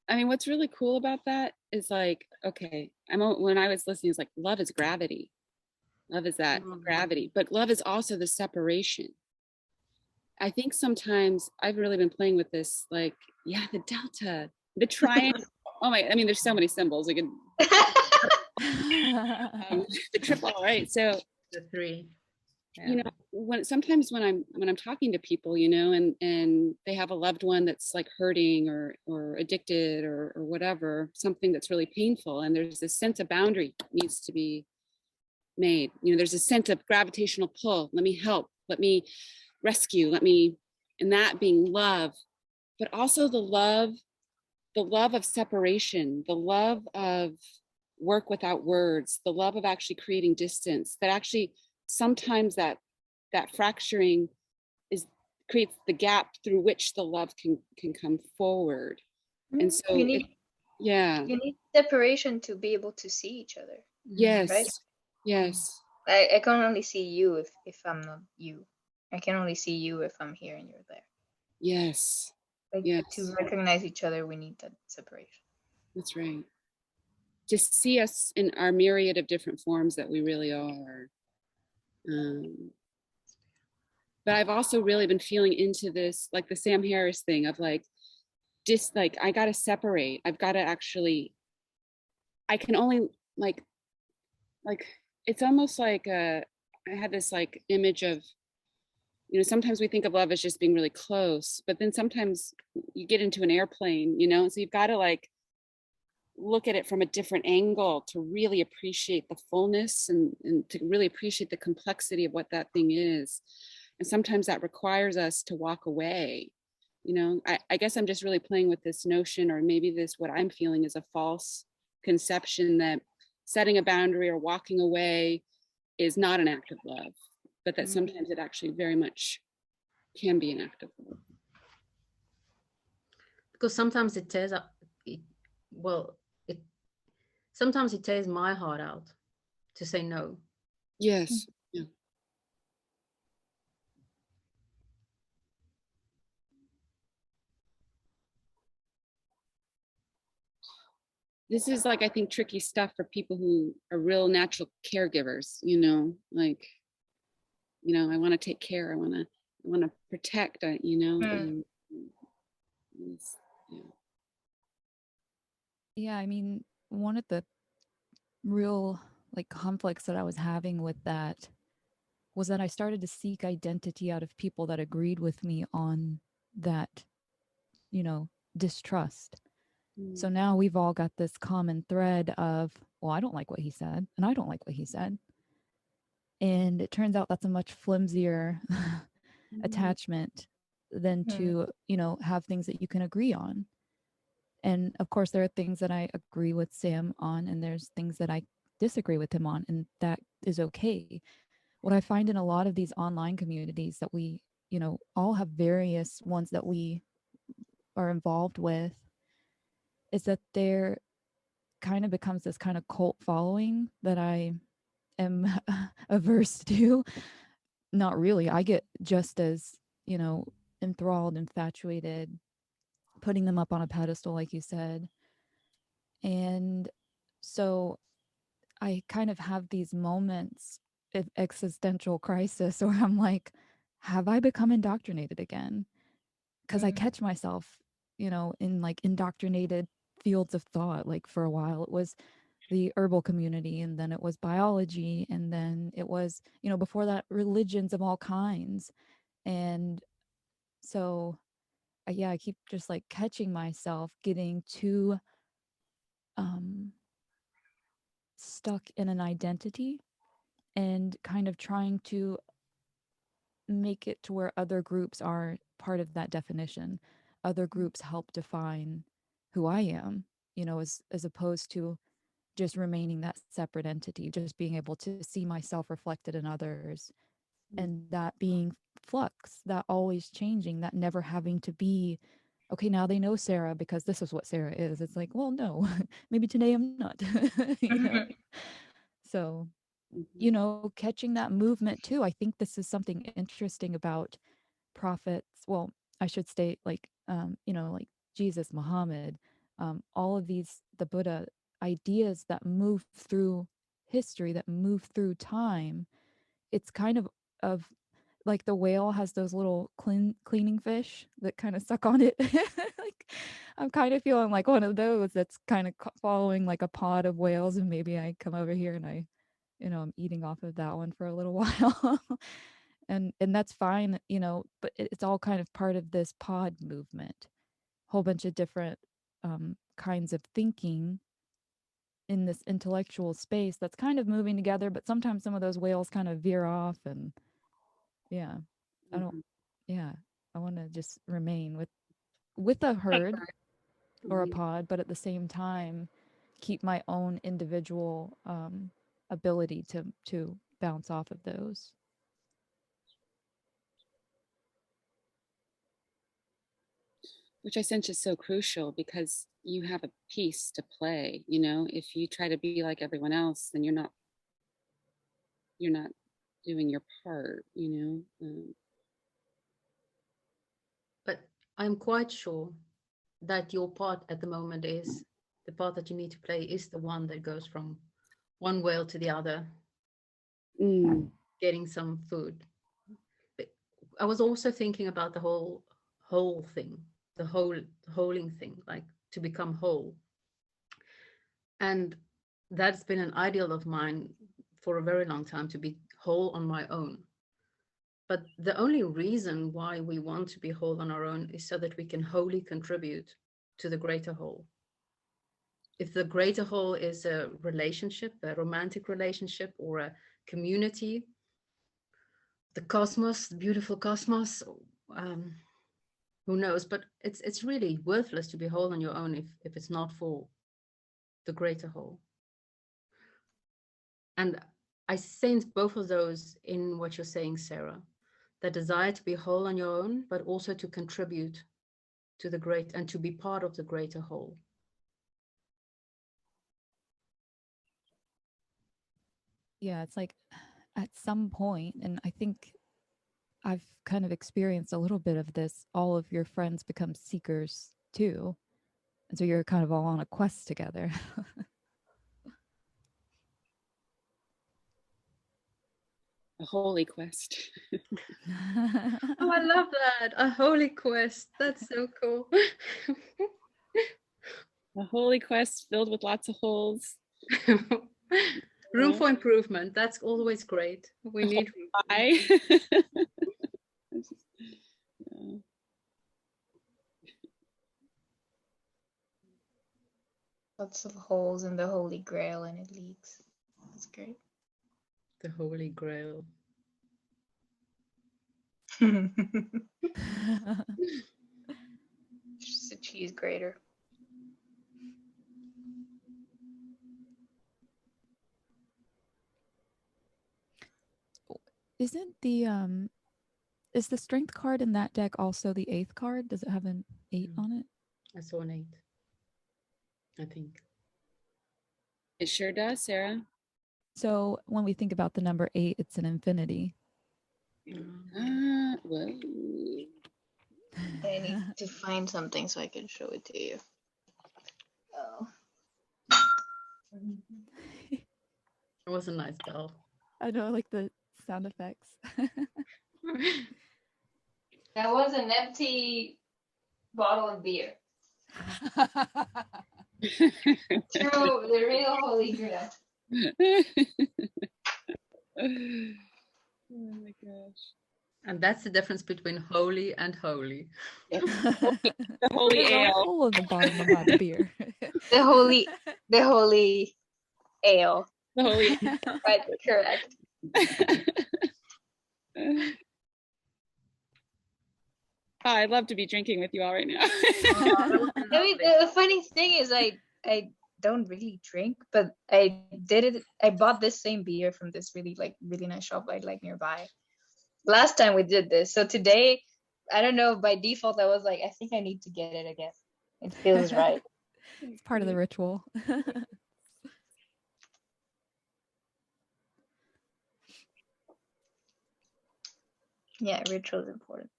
I mean, what's really cool about that is like, okay, when I was listening, it's like, love is gravity. Love is that gravity, but love is also the separation. I think sometimes I've really been playing with this, like, yeah, the delta, the triangle. Oh my, I mean, there's so many symbols. Like the triple, right? So the three. Yeah. You know, sometimes when I'm talking to people, you know, and they have a loved one that's like hurting or addicted or whatever, something that's really painful, and there's this sense of boundary needs to be made. You know, there's a sense of gravitational pull. Let me help. Let me rescue. And that being love, but also the love of separation, the love of work without words, the love of actually creating distance, that actually sometimes that fracturing creates the gap through which the love can come forward. And so you need separation to be able to see each other. Yes. Right? Yes. I can only see you if I'm not you. I can only see you if I'm here and you're there. Yes. Like, yes. To recognize each other, we need that separation. That's right. To see us in our myriad of different forms that we really are. But I've also really been feeling into this, like the Sam Harris thing of like, just like, I got to separate. I've got to actually, I can only like, it's almost like I had this like image of, you know, sometimes we think of love as just being really close, but then sometimes you get into an airplane, you know, so you've got to like look at it from a different angle to really appreciate the fullness and to really appreciate the complexity of what that thing is. And sometimes that requires us to walk away. You know, I guess I'm just really playing with this notion, or maybe this, what I'm feeling is a false conception that setting a boundary or walking away is not an act of love, but that sometimes it actually very much can be an act of love. Because sometimes it tears up, sometimes it tears my heart out to say no. Yes. Yeah. This is like, I think, tricky stuff for people who are real natural caregivers, you know, like, you know, I want to take care. I want to protect, you know. Yeah, I mean, one of the real like conflicts that I was having with that was that I started to seek identity out of people that agreed with me on that, you know, distrust. So now we've all got this common thread of, well, I don't like what he said, and I don't like what he said. And it turns out that's a much flimsier attachment than to, you know, have things that you can agree on. And of course, there are things that I agree with Sam on, and there's things that I disagree with him on, and that is okay. What I find in a lot of these online communities that we, you know, all have various ones that we are involved with, is that there kind of becomes this kind of cult following that I am averse to. Not really. I get just as, you know, enthralled, infatuated, putting them up on a pedestal, like you said. And so I kind of have these moments of existential crisis where I'm like, have I become indoctrinated again? Because I catch myself, in like indoctrinated fields of thought. Like for a while, it was the herbal community, and then it was biology, and then it was, before that, religions of all kinds. And so, yeah, I keep just like catching myself getting too stuck in an identity and kind of trying to make it to where other groups are part of that definition. Other groups help define who I am, as opposed to just remaining that separate entity, just being able to see myself reflected in others, and that being flux, that always changing, that never having to be, okay, now they know Sarah because this is what Sarah is. It's like, well, no, maybe today I'm not, you know? So, catching that movement too. I think this is something interesting about prophets. Well, I should state like, like Jesus, Muhammad, all of these, the Buddha, ideas that move through history, that move through time. It's kind of like the whale has those little cleaning fish that kind of suck on it. Like I'm kind of feeling like one of those that's kind of following like a pod of whales, and maybe I come over here and I'm eating off of that one for a little while. And that's fine, but it's all kind of part of this pod movement. Whole bunch of different kinds of thinking in this intellectual space that's kind of moving together, but sometimes some of those whales kind of veer off, and yeah, I don't, yeah, I want to just remain with a herd or a pod, but at the same time keep my own individual ability to bounce off of those. Which I sense is so crucial, because you have a piece to play. If you try to be like everyone else, then you're not doing your part. But I'm quite sure that your part at the moment is the part that you need to play is the one that goes from one whale to the other, getting some food. But I was also thinking about the whole thing, the holing thing, like to become whole. And that's been an ideal of mine for a very long time, to be whole on my own. But the only reason why we want to be whole on our own is so that we can wholly contribute to the greater whole. If the greater whole is a relationship, a romantic relationship, or a community, the cosmos, the beautiful cosmos, who knows? But it's really worthless to be whole on your own if it's not for the greater whole. And I sense both of those in what you're saying, Sarah. The desire to be whole on your own, but also to contribute to the great and to be part of the greater whole. Yeah, it's like at some point, and I think I've kind of experienced a little bit of this, all of your friends become seekers too. And so you're kind of all on a quest together. A holy quest. Oh, I love that. A holy quest. That's so cool. A holy quest filled with lots of holes. Room for improvement. That's always great. We need Lots of holes in the Holy Grail and it leaks. That's great. The Holy Grail. Just a cheese grater. Isn't is the strength card in that deck also the 8th card? Does it have an 8 on it? I saw an 8. I think. It sure does, Sarah. So when we think about the number 8, it's an infinity. Well. I need to find something so I can show it to you. Oh. It was a nice bell. I know, like the sound effects. That was an empty bottle of beer. True, the real Holy Grail. Oh my gosh. And that's the difference between holy and holy. The holy There's a ale. hole in the bottom of that beer. The holy ale. The holy Right, correct. I'd love to be drinking with you all right now. I mean, the funny thing is, I don't really drink, but I bought this same beer from this really nice shop nearby. Last time we did this, so today, I don't know, by default I was like, I think I need to get it again. It feels right. It's part of the ritual. Yeah, ritual is important.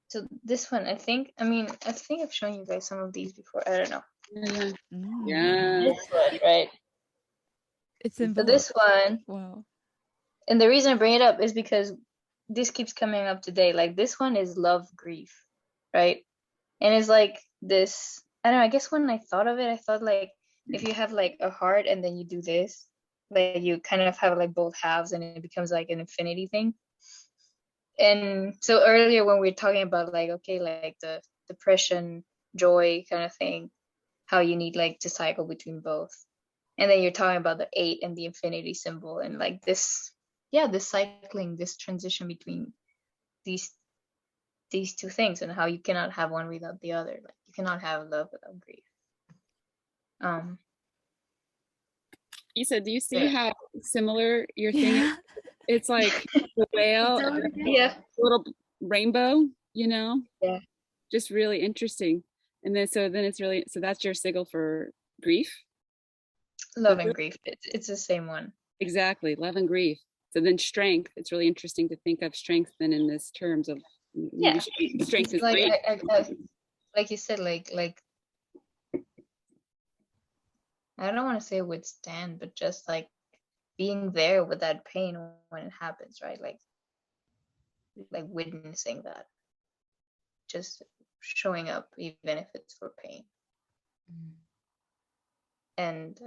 So this one, I think I've shown you guys some of these before. I don't know. Yeah. This one, right? It's So enveloped. this one, Wow. and the reason I bring it up is because this keeps coming up today. Like this one is love grief, right? And it's like this, I don't know, I guess when I thought of it, I thought like if you have like a heart and then you do this, like you kind of have like both halves and it becomes like an infinity thing. And so earlier when we were talking about like, okay, like the depression, joy kind of thing, how you need like to cycle between both. And then you're talking about the 8 and the infinity symbol and like this cycling, this transition between these two things and how you cannot have one without the other. Like you cannot have love without grief. Isa, do you see how similar your thing is? It's like the whale, Yeah. little rainbow, you know? Yeah. Just really interesting. And then it's really, so that's your sigil for grief? Love and grief. It's the same one. Exactly, love and grief. So then strength, it's really interesting to think of strength then in this terms of strength is like grief. like you said, like I don't want to say withstand, but just like being there with that pain when it happens, right? Like witnessing that, just showing up even if it's for pain. And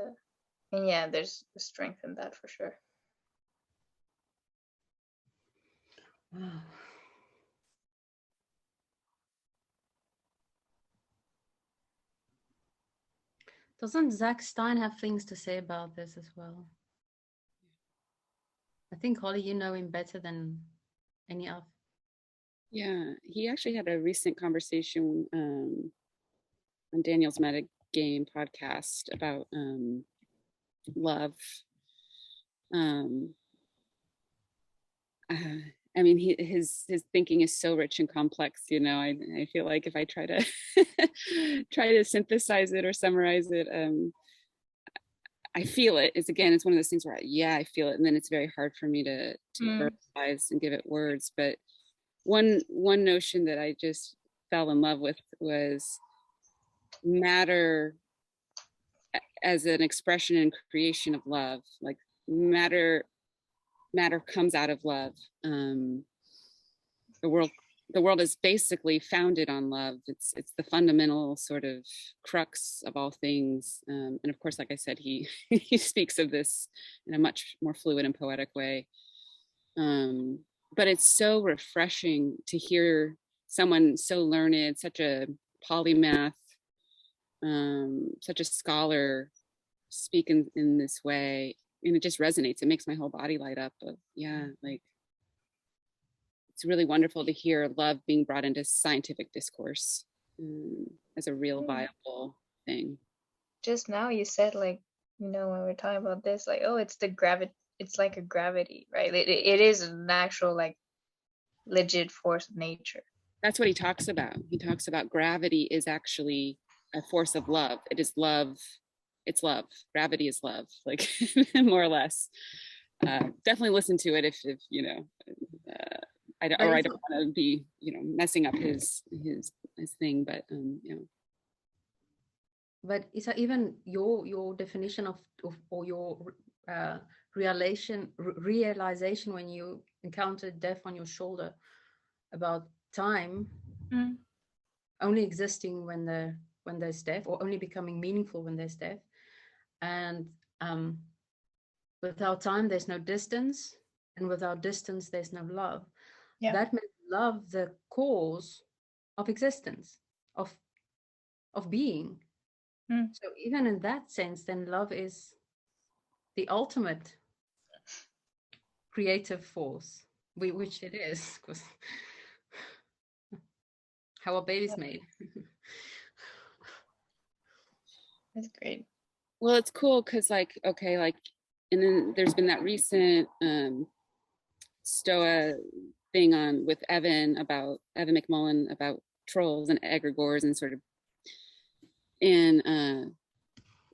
yeah, there's strength in that for sure. Wow. Doesn't Zak Stein have things to say about this as well? I think, Holly, you know him better than any of. Yeah, he actually had a recent conversation on Daniel's Metagame podcast about love. I mean, his thinking is so rich and complex. You know, I feel like if I try to synthesize it or summarize it, I feel it. It's one of those things where I feel it, and then it's very hard for me to verbalize and give it words. But one notion that I just fell in love with was matter as an expression and creation of love. Like matter comes out of love. The world is basically founded on love. It's the fundamental sort of crux of all things. And of course, like I said, he speaks of this in a much more fluid and poetic way. But it's so refreshing to hear someone so learned, such a polymath, such a scholar speak in this way. And it just resonates. It makes my whole body light up. Like it's really wonderful to hear love being brought into scientific discourse as a real viable thing. Just now you said like, you know, when we're talking about this, like, oh, it's like a gravity, right? It is an actual like legit force of nature. That's what he talks about. He talks about gravity is actually a force of love. It is love. It's love. Gravity is love, like more or less. Definitely listen to it if you know. I don't want to be, you know, messing up his thing, but you know. but is that even your definition of or your realization when you encountered death on your shoulder about time Mm. only existing when there's death, or only becoming meaningful when there's death, and without time there's no distance, and without distance there's no love. Yeah. That makes love the cause of existence, of being. Mm. So even in that sense, then love is the ultimate creative force, which it is, because how a baby's made. That's great. Well, it's cool because like, okay, like, and then there's been that recent Stoa thing on with Evan McMullen about trolls and egregores and sort of, and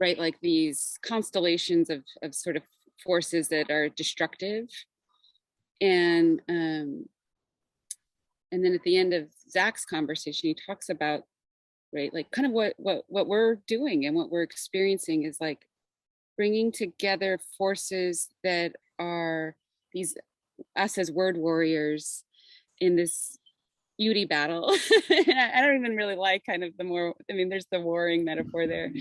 right, like these constellations of sort of forces that are destructive, and then at the end of Zak's conversation, he talks about, right, like kind of what we're doing and what we're experiencing is like bringing together forces that are these, us as word warriors in this beauty battle. I don't even really like kind of the more, I mean, there's the warring metaphor there,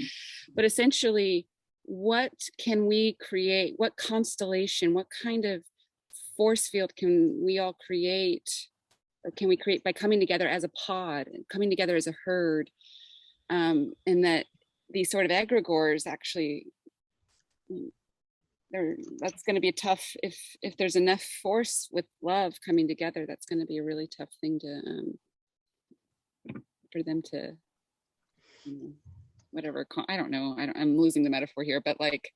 but essentially, what can we create? What constellation, what kind of force field can we all create, or can we create by coming together as a pod, coming together as a herd, and that these sort of egregores actually, that's going to be tough if there's enough force with love coming together. That's going to be a really tough thing to for them to, whatever, I don't know, I'm losing the metaphor here, but like,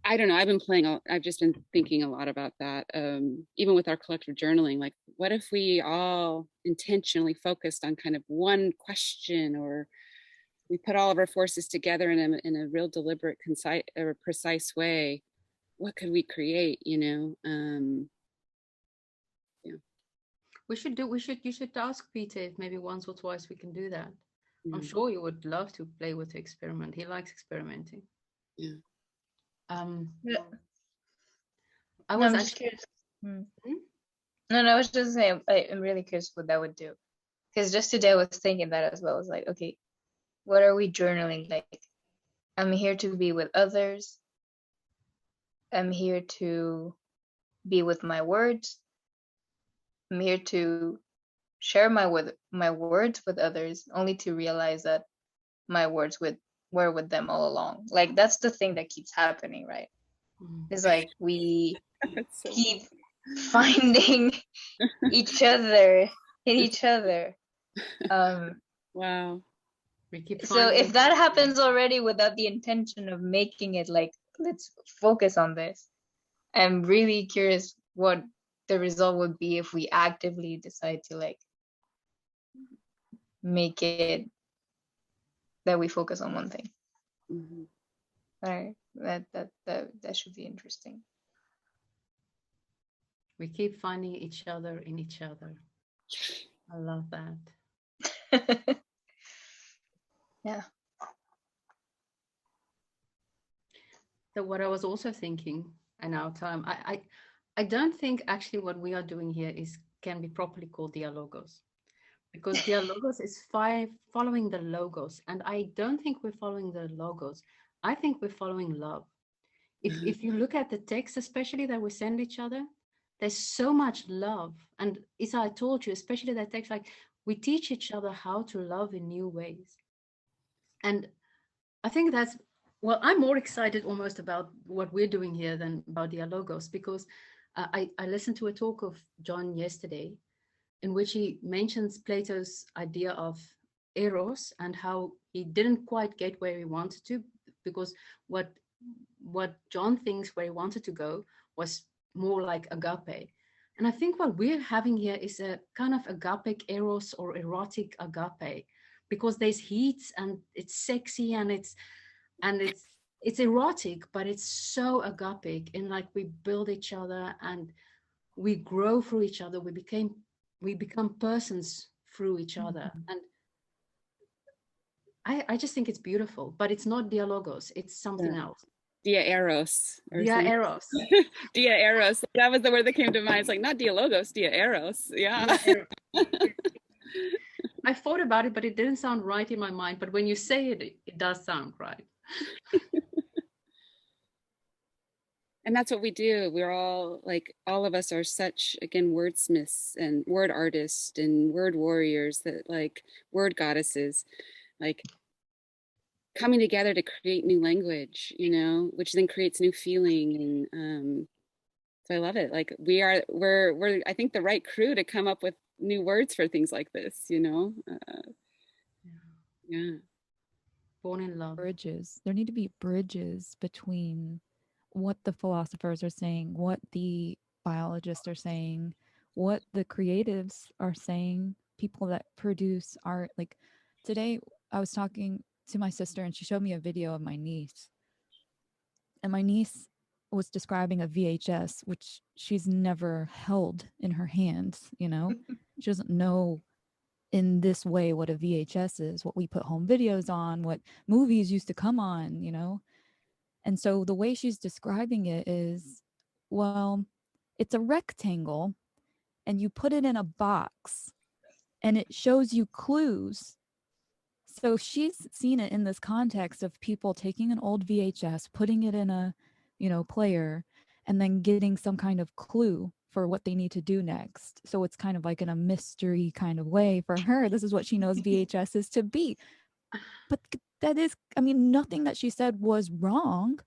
I don't know, I've just been thinking a lot about that, even with our collective journaling. Like, what if we all intentionally focused on kind of one question, or we put all of our forces together in a real deliberate, concise, or precise way? What could we create, yeah. You should ask Peter if maybe once or twice we can do that. I'm Mm. sure you would love to play with the experiment. He likes experimenting. Yeah. Yeah. I No, was I'm just actually curious. No, I was just saying, I'm really curious what that would do. Because just today I was thinking that as well. I was like, okay, what are we journaling? Like, I'm here to be with others. I'm here to be with my words. I'm here to share my words with others, only to realize that my words were with them all along. Like, that's the thing that keeps happening, right? It's like we So keep finding each other in each other. Wow. we keep So finding if that happens already without the intention of making it like, let's focus on this, I'm really curious what the result would be if we actively decide to like make it that we focus on one thing. Mm-hmm. All right, that should be interesting. we keep finding each other in each other. I love that. Yeah. So what I was also thinking, and our time, I don't think actually what we are doing here can be properly called dialogos, because dialogos is following the logos, and I don't think we're following the logos. I think we're following love. If you look at the text, especially that we send each other, there's so much love. And Isa, I told you, especially that text, like we teach each other how to love in new ways. And I think that's, well, I'm more excited almost about what we're doing here than about dialogos, because I listened to a talk of John yesterday in which he mentions Plato's idea of Eros and how he didn't quite get where he wanted to, because what John thinks where he wanted to go was more like agape. And I think what we're having here is a kind of agapic Eros or erotic agape, because there's heat and it's sexy and it's erotic, but it's so agapic, and like we build each other and we grow through each other. We become persons through each other. And I just think it's beautiful, but it's not dialogos, it's something Yeah. else. Dia Eros or Dia something. Eros. Dia Eros. That was the word that came to mind. It's like not dialogos, Dia Eros. Yeah. Dia Eros. I thought about it, but it didn't sound right in my mind. But when you say it, it does sound right. And that's what we do. We're all like, all of us are such, again, wordsmiths and word artists and word warriors, that like word goddesses, like coming together to create new language, you know, which then creates new feeling. And so I love it. Like we're I think the right crew to come up with new words for things like this, you know. Yeah. Born in love. Bridges. There need to be bridges between what the philosophers are saying, what the biologists are saying, what the creatives are saying, people that produce art. Like today, I was talking to my sister and she showed me a video of my niece. And my niece was describing a VHS, which she's never held in her hands, you know? She doesn't know in this way what a VHS is, what we put home videos on, what movies used to come on, you know? And so the way she's describing it is, well, it's a rectangle and you put it in a box and it shows you clues. So she's seen it in this context of people taking an old VHS, putting it in a, you know, player, and then getting some kind of clue for what they need to do next. So it's kind of like in a mystery kind of way for her. This is what she knows VHS is to be. But that is, I mean, nothing that she said was wrong.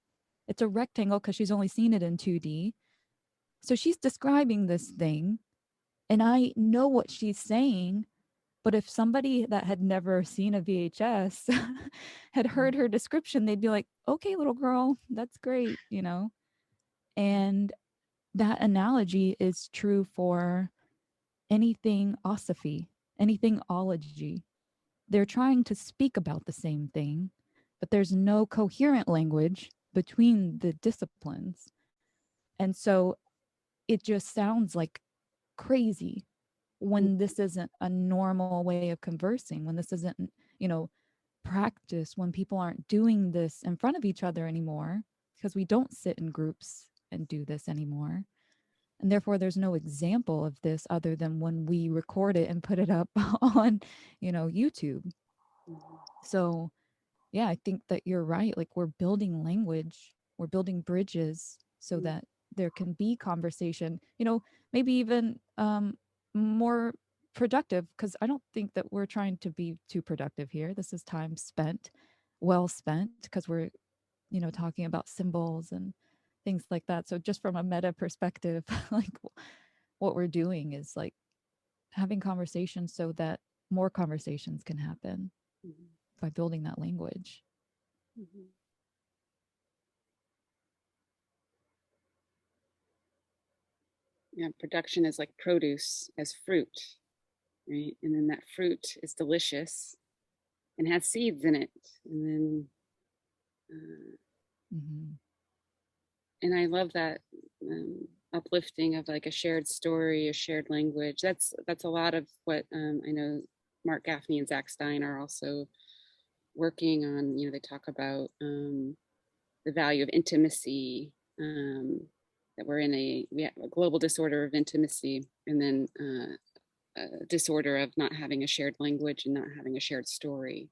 It's a rectangle because she's only seen it in 2D. So she's describing this thing, and I know what she's saying. But if somebody that had never seen a VHS had heard her description, they'd be like, okay, little girl, that's great, you know? And that analogy is true for anything osophy, anything ology. They're trying to speak about the same thing, but there's no coherent language between the disciplines. And so it just sounds like crazy when this isn't a normal way of conversing, when this isn't, you know, practice, when people aren't doing this in front of each other anymore, because we don't sit in groups and do this anymore. And therefore there's no example of this other than when we record it and put it up on, you know, YouTube. So yeah, I think that you're right. Like we're building language, we're building bridges so that there can be conversation, you know, maybe even more productive, because I don't think that we're trying to be too productive here. This is time spent, well spent, because we're, you know, talking about symbols and things like that. So just from a meta perspective, like what we're doing is like having conversations so that more conversations can happen by building that language. Yeah, production is like produce as fruit, right? And then that fruit is delicious and has seeds in it. And then, and I love that uplifting of like a shared story, a shared language. That's a lot of what I know Mark Gaffney and Zak Stein are also working on. You know, they talk about the value of intimacy, that we're in we have a global disorder of intimacy, and then a disorder of not having a shared language and not having a shared story.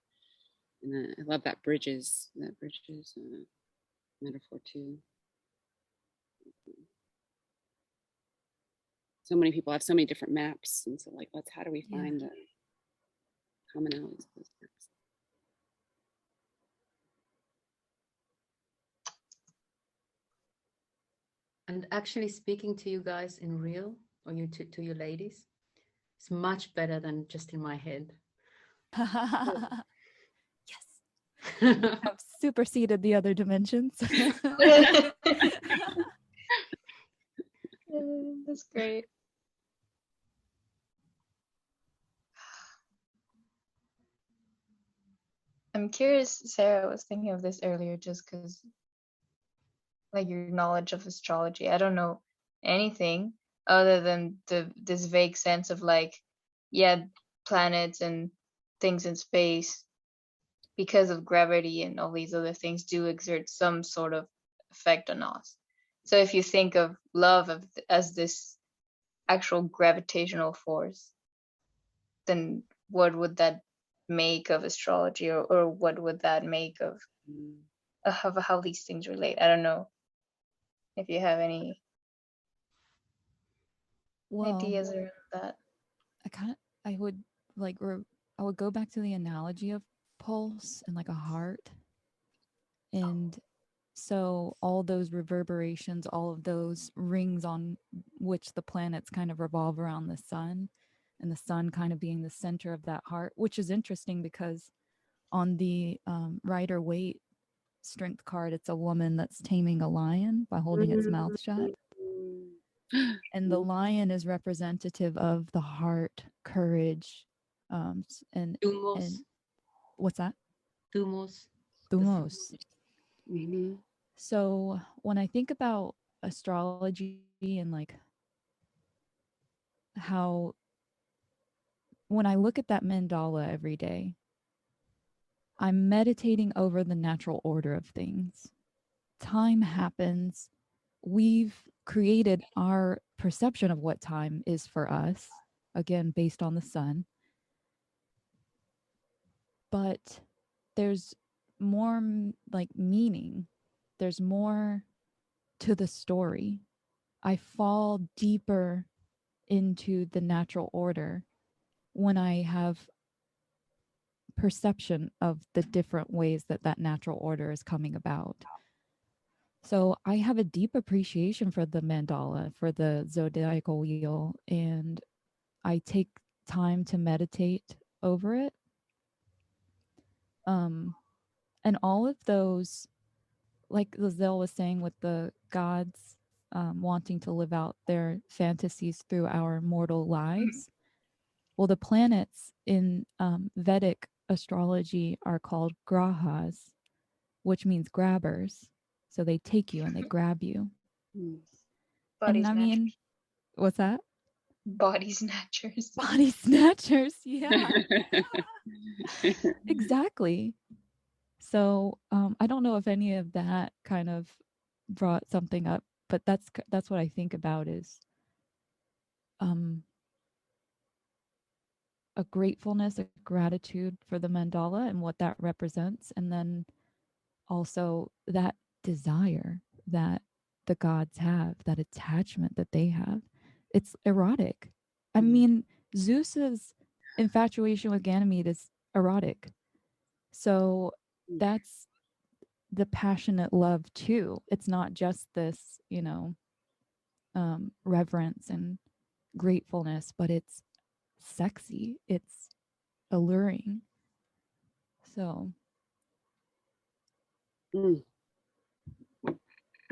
And I love that bridges metaphor too. So many people have so many different maps, and so like, how do we find the commonalities of those maps? And actually speaking to you guys in real, or you to you ladies, it's much better than just in my head. Yes. I've superseded the other dimensions. That's great. I'm curious, Sarah, I was thinking of this earlier just because, like, your knowledge of astrology. I don't know anything other than this vague sense of like, yeah, planets and things in space because of gravity and all these other things, do exert some sort of effect on us. So if you think of love as this actual gravitational force, then what would that make of astrology, or what would that make of how these things relate? I don't know if you have any ideas around that. I would like I would go back to the analogy of pulse and like a heart, and so all those reverberations, all of those rings on which the planets kind of revolve around the sun, and the sun kind of being the center of that heart, which is interesting because on the Rider Waite strength card, it's a woman that's taming a lion by holding its mouth shut. And the lion is representative of the heart, courage, and what's that? Thumos. Thumos. Mm-hmm. So when I think about astrology and like how, when I look at that mandala every day, I'm meditating over the natural order of things. Time happens. We've created our perception of what time is for us, again, based on the sun. But there's more like meaning. There's more to the story. I fall deeper into the natural order when I have perception of the different ways that that natural order is coming about. So I have a deep appreciation for the mandala, for the zodiacal wheel, and I take time to meditate over it. And all of those, like Lizelle was saying, with the gods wanting to live out their fantasies through our mortal lives. Well, the planets in Vedic astrology are called grahas, which means grabbers. So they take you and they grab you. Body and I mean, snatchers. What's that? Body snatchers. Body snatchers, yeah. Exactly. So I don't know if any of that kind of brought something up, but that's what I think about is a gratefulness, a gratitude for the mandala and what that represents, and then also that desire that the gods have, that attachment that they have. It's erotic. I mean, Zeus's infatuation with Ganymede is erotic. So that's the passionate love too. It's not just this, reverence and gratefulness, but it's sexy. It's alluring. So.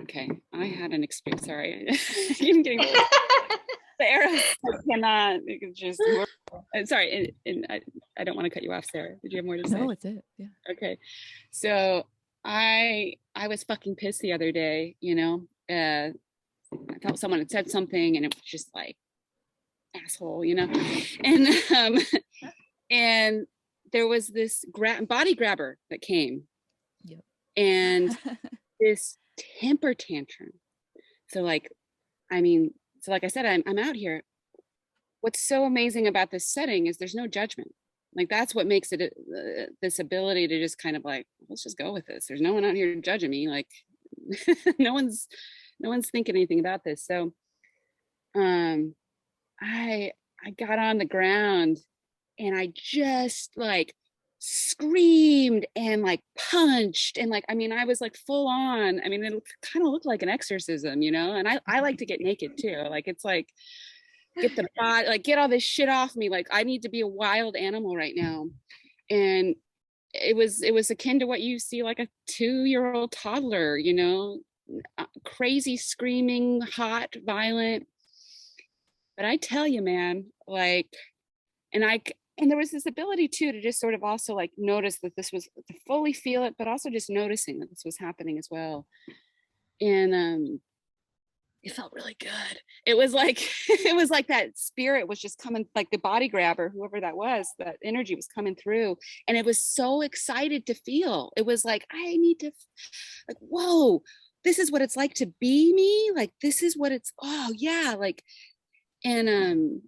Okay, I had an experience. Sorry, I'm getting old. The Eros cannot. It's just. Sorry, and I don't want to cut you off, Sarah. Did you have more to say? No, it's it. Yeah. Okay, so I was fucking pissed the other day. I felt someone had said something, and it was just like asshole, and there was this body grabber that came. Yep. And this temper tantrum. So like I said, I'm out here. What's so amazing about this setting is there's no judgment. Like that's what makes it this ability to just kind of like, let's just go with this. There's no one out here judging me. Like no one's thinking anything about this. So I got on the ground and I just like screamed and like punched and like, I was like full on. It kind of looked like an exorcism, and I like to get naked too. Like it's like get the body, like get all this shit off me. Like I need to be a wild animal right now. And it was akin to what you see like a 2-year-old toddler, crazy, screaming, hot, violent. But I tell you, man, like, and there was this ability too to just sort of also like notice that this was, to fully feel it, but also just noticing that this was happening as well. And it felt really good. It was like it was like that spirit was just coming, like the body grabber, whoever that was, that energy was coming through, and it was so excited to feel. It was like, I need to, like, whoa, this is what it's like to be me. Like, this is what it's, oh yeah, like, and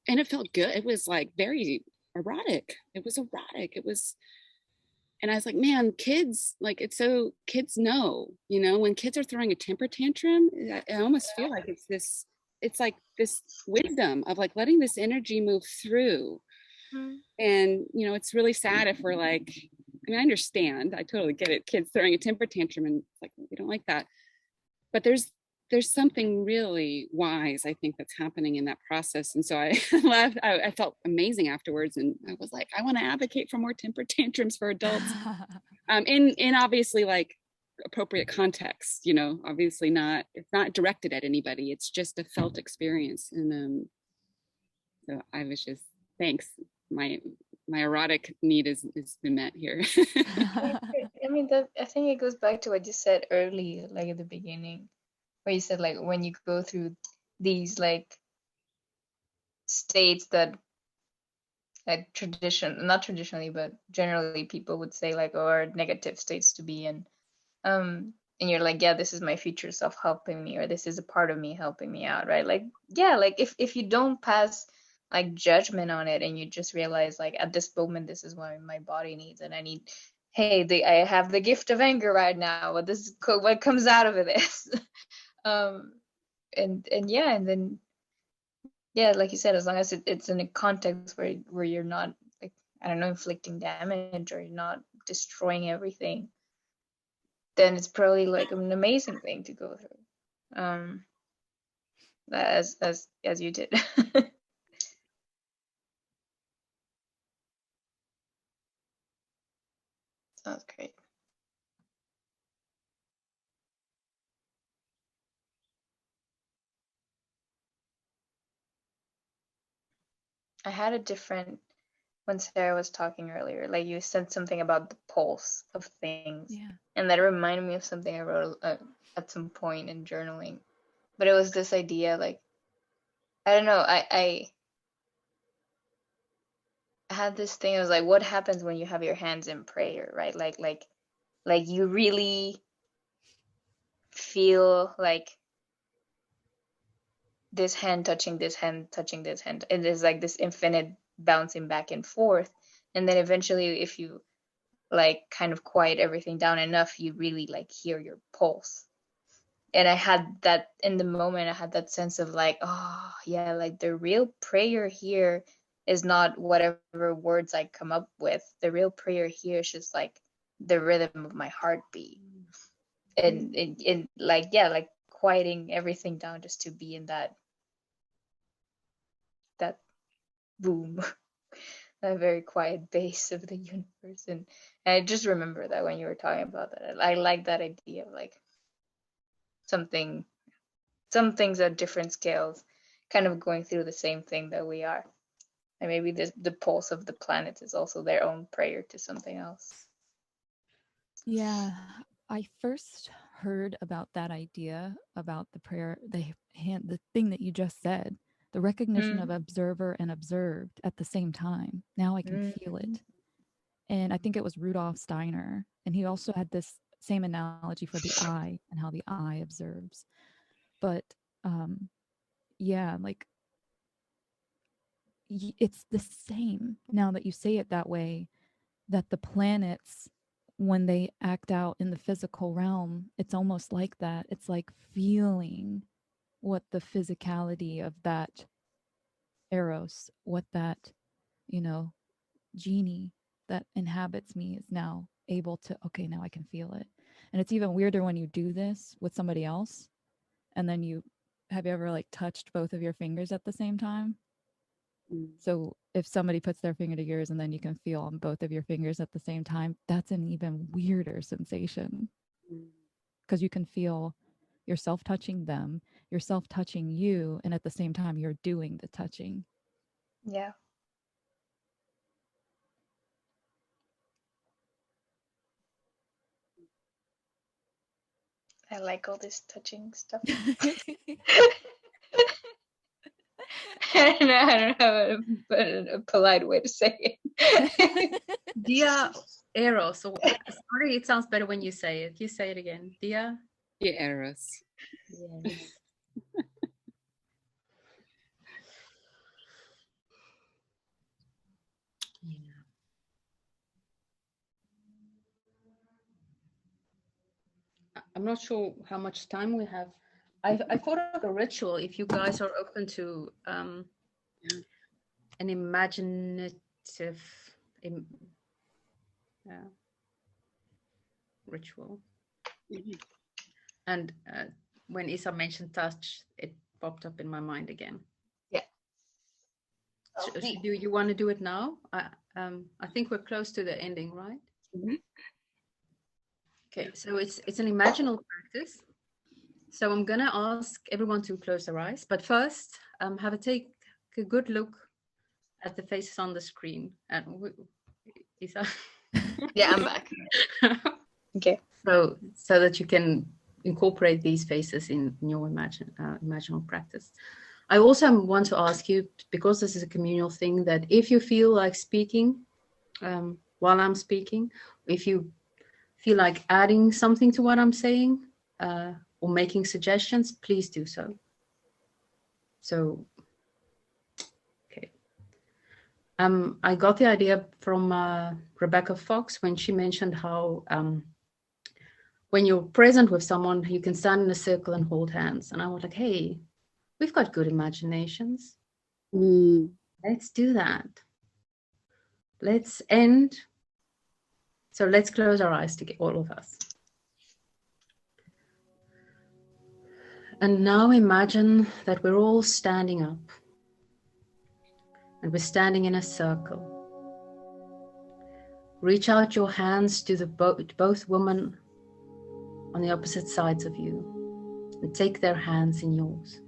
it felt good. It was like very erotic. It was erotic. It was, and I was like, man, kids, like, it's so, kids know, you know, when kids are throwing a temper tantrum, I almost feel like it's this, it's like this wisdom of like letting this energy move through. And, you know, it's really sad if we're like, I mean, I understand, I totally get it, kids throwing a temper tantrum and like, we don't like that. But there's something really wise, I think, that's happening in that process. And so I left, I felt amazing afterwards. And I was like, I want to advocate for more temper tantrums for adults. In obviously like appropriate context, you know, obviously not, it's not directed at anybody. It's just a felt experience. And so I was just, thanks. My erotic need has been met here. I mean, that, I think it goes back to what you said early, like at the beginning, where you said like when you go through these like states that like not traditionally, but generally people would say like, oh, are negative states to be in. And you're like, yeah, this is my future self helping me, or this is a part of me helping me out, right? Like, yeah, like if you don't pass like judgment on it and you just realize like at this moment this is what my body needs, and I need, hey, I have the gift of anger right now, what this what comes out of this. And yeah, and then yeah, like you said, as long as it's in a context where you're not like, I don't know, inflicting damage, or you're not destroying everything, then it's probably like an amazing thing to go through. As you did. Sounds great. I had a different, when Sarah was talking earlier, like you said something about the pulse of things. Yeah. And that reminded me of something I wrote at some point in journaling. But it was this idea, like, I don't know, I had this thing. I was like, what happens when you have your hands in prayer, right? Like you really feel like this hand touching this hand touching this hand. It is like this infinite bouncing back and forth. And then eventually, if you like kind of quiet everything down enough, you really like hear your pulse. And I had that in the moment. I had that sense of like, oh yeah, like the real prayer here is not whatever words I come up with. The real prayer here is just like the rhythm of my heartbeat. And like, yeah, like quieting everything down just to be in that boom, that very quiet bass of the universe. And I just remember that when you were talking about that, I like that idea of like some things at different scales kind of going through the same thing that we are. And maybe the pulse of the planets is also their own prayer to something else. Yeah, I first heard about that idea about the prayer, the thing that you just said, the recognition of observer and observed at the same time. Now I can feel it. And I think it was Rudolf Steiner. And he also had this same analogy for the eye and how the eye observes. But yeah, like it's the same now that you say it that way, that the planets, when they act out in the physical realm, it's almost like that. It's like feeling what the physicality of that Eros, what that, you know, genie that inhabits me is now able to, okay, now I can feel it. And it's even weirder when you do this with somebody else. And then have you ever like touched both of your fingers at the same time? So if somebody puts their finger to yours and then you can feel on both of your fingers at the same time, that's an even weirder sensation, because you can feel yourself touching them, yourself touching you, and at the same time you're doing the touching. Yeah. I like all this touching stuff. I don't know a polite way to say it. Dia Eros. Or, sorry, it sounds better when you say it. You say it again. Dia. Yeah, Eros. Yes. Yeah. I'm not sure how much time we have. I thought of a ritual if you guys are open to an imaginative ritual. Mhm. And when Isa mentioned touch, it popped up in my mind again. Yeah. Do you want to do it now? I think we're close to the ending, right? Mhm. Okay, so it's an imaginal practice. So I'm gonna ask everyone to close their eyes, but first, take a good look at the faces on the screen. And Isa. Yeah, I'm back. Okay. So that you can incorporate these faces in your imaginal practice. I also want to ask you, because this is a communal thing, that if you feel like speaking while I'm speaking, if you feel like adding something to what I'm saying or making suggestions, please do so. So, okay. I got the idea from Rebecca Fox when she mentioned how when you're present with someone, you can stand in a circle and hold hands. And I was like, hey, we've got good imaginations. Let's do that. Let's end. So let's close our eyes to get all of us. And now imagine that we're all standing up. And we're standing in a circle. Reach out your hands to both women on the opposite sides of you and take their hands in yours.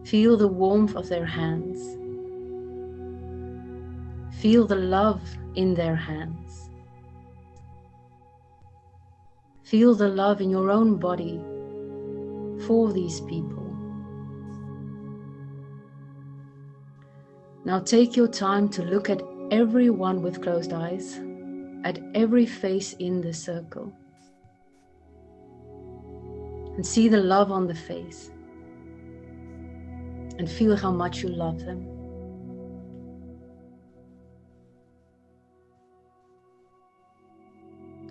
Feel the warmth of their hands. Feel the love in their hands. Feel the love in your own body for these people. Now take your time to look at everyone with closed eyes, at every face in the circle, and see the love on the face, and feel how much you love them.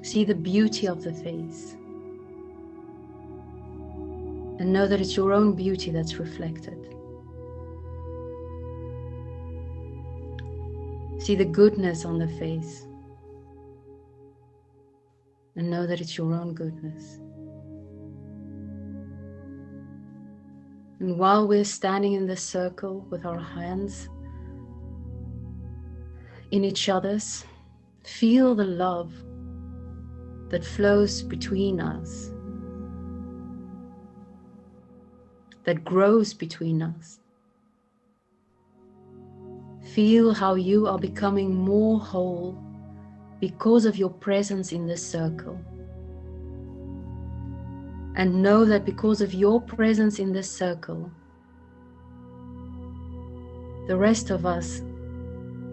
See the beauty of the face, and know that it's your own beauty that's reflected. See the goodness on the face, and know that it's your own goodness. And while we're standing in this circle with our hands in each other's, feel the love that flows between us, that grows between us. Feel how you are becoming more whole because of your presence in this circle. And know that because of your presence in this circle, the rest of us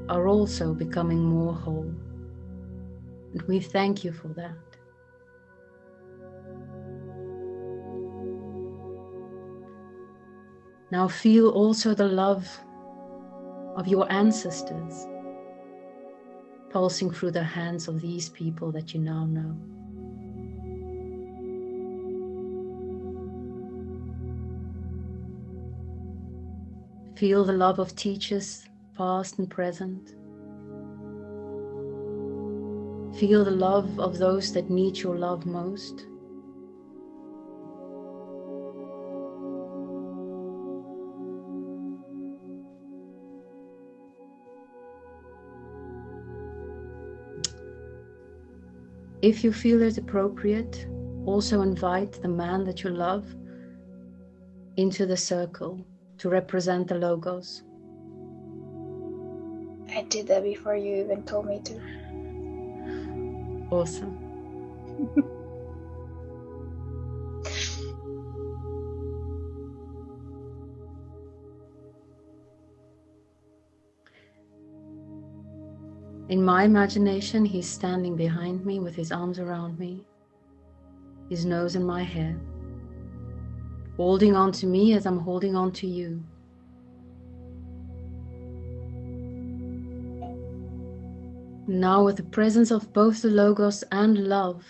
are also becoming more whole. And we thank you for that. Now feel also the love of your ancestors pulsing through the hands of these people that you now know. Feel the love of teachers, past and present. Feel the love of those that need your love most. If you feel it appropriate, also invite the man that you love into the circle to represent the logos. I did that before you even told me to. Awesome. In my imagination, he's standing behind me with his arms around me, his nose in my hair, holding on to me as I'm holding on to you. Now, with the presence of both the Logos and love,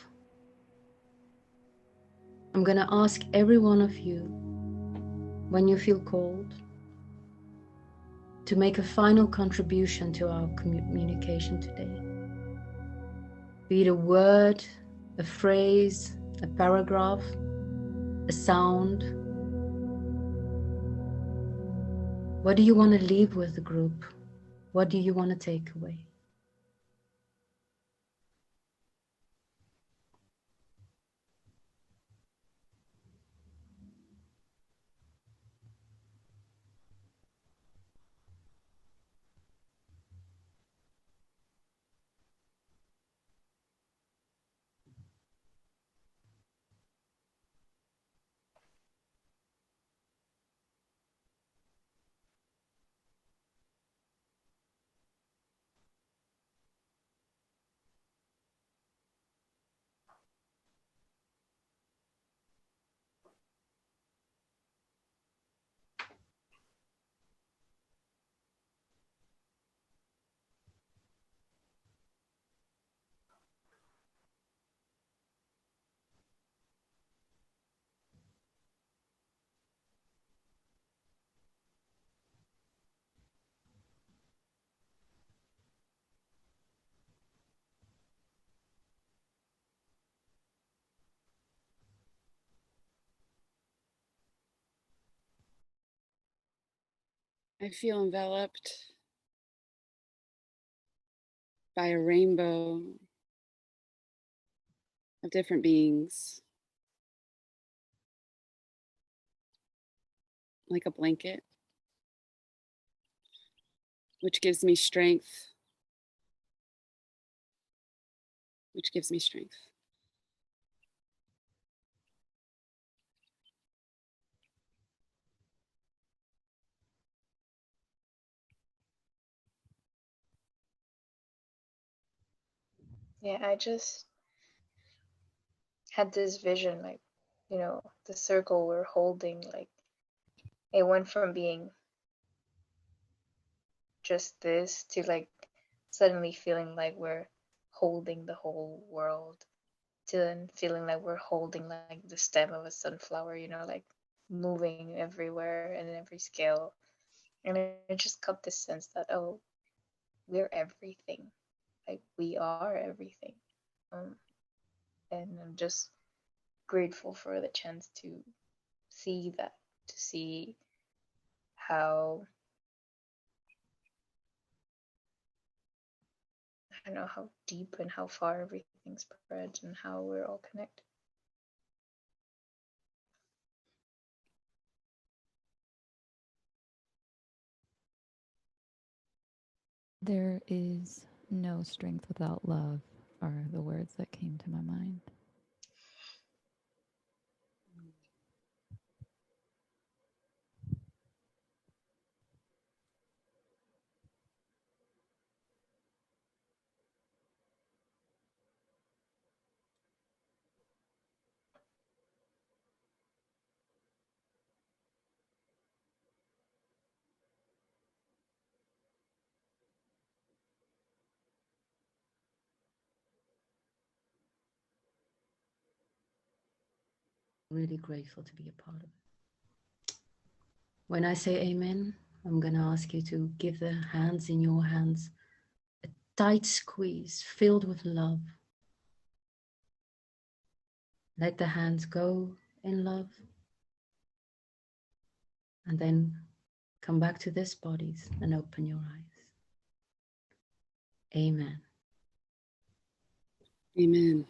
I'm going to ask every one of you, when you feel called, to make a final contribution to our communication today. Be it a word, a phrase, a paragraph, a sound. What do you want to leave with the group? What do you want to take away? I feel enveloped by a rainbow of different beings, like a blanket, which gives me strength, which gives me strength. Yeah, I just had this vision, like, the circle we're holding, like, it went from being just this to like suddenly feeling like we're holding the whole world, to then feeling like we're holding like the stem of a sunflower, like moving everywhere and in every scale. And it just got this sense that, oh, we're everything. Like, we are everything. Um, and I'm just grateful for the chance to see that, to see how, I don't know, how deep and how far everything spreads and how we're all connected. There is no strength without love, are the words that came to my mind. Really grateful to be a part of it. When I say amen, I'm going to ask you to give the hands in your hands a tight squeeze filled with love. Let the hands go in love. And then come back to this bodies and open your eyes. Amen. Amen.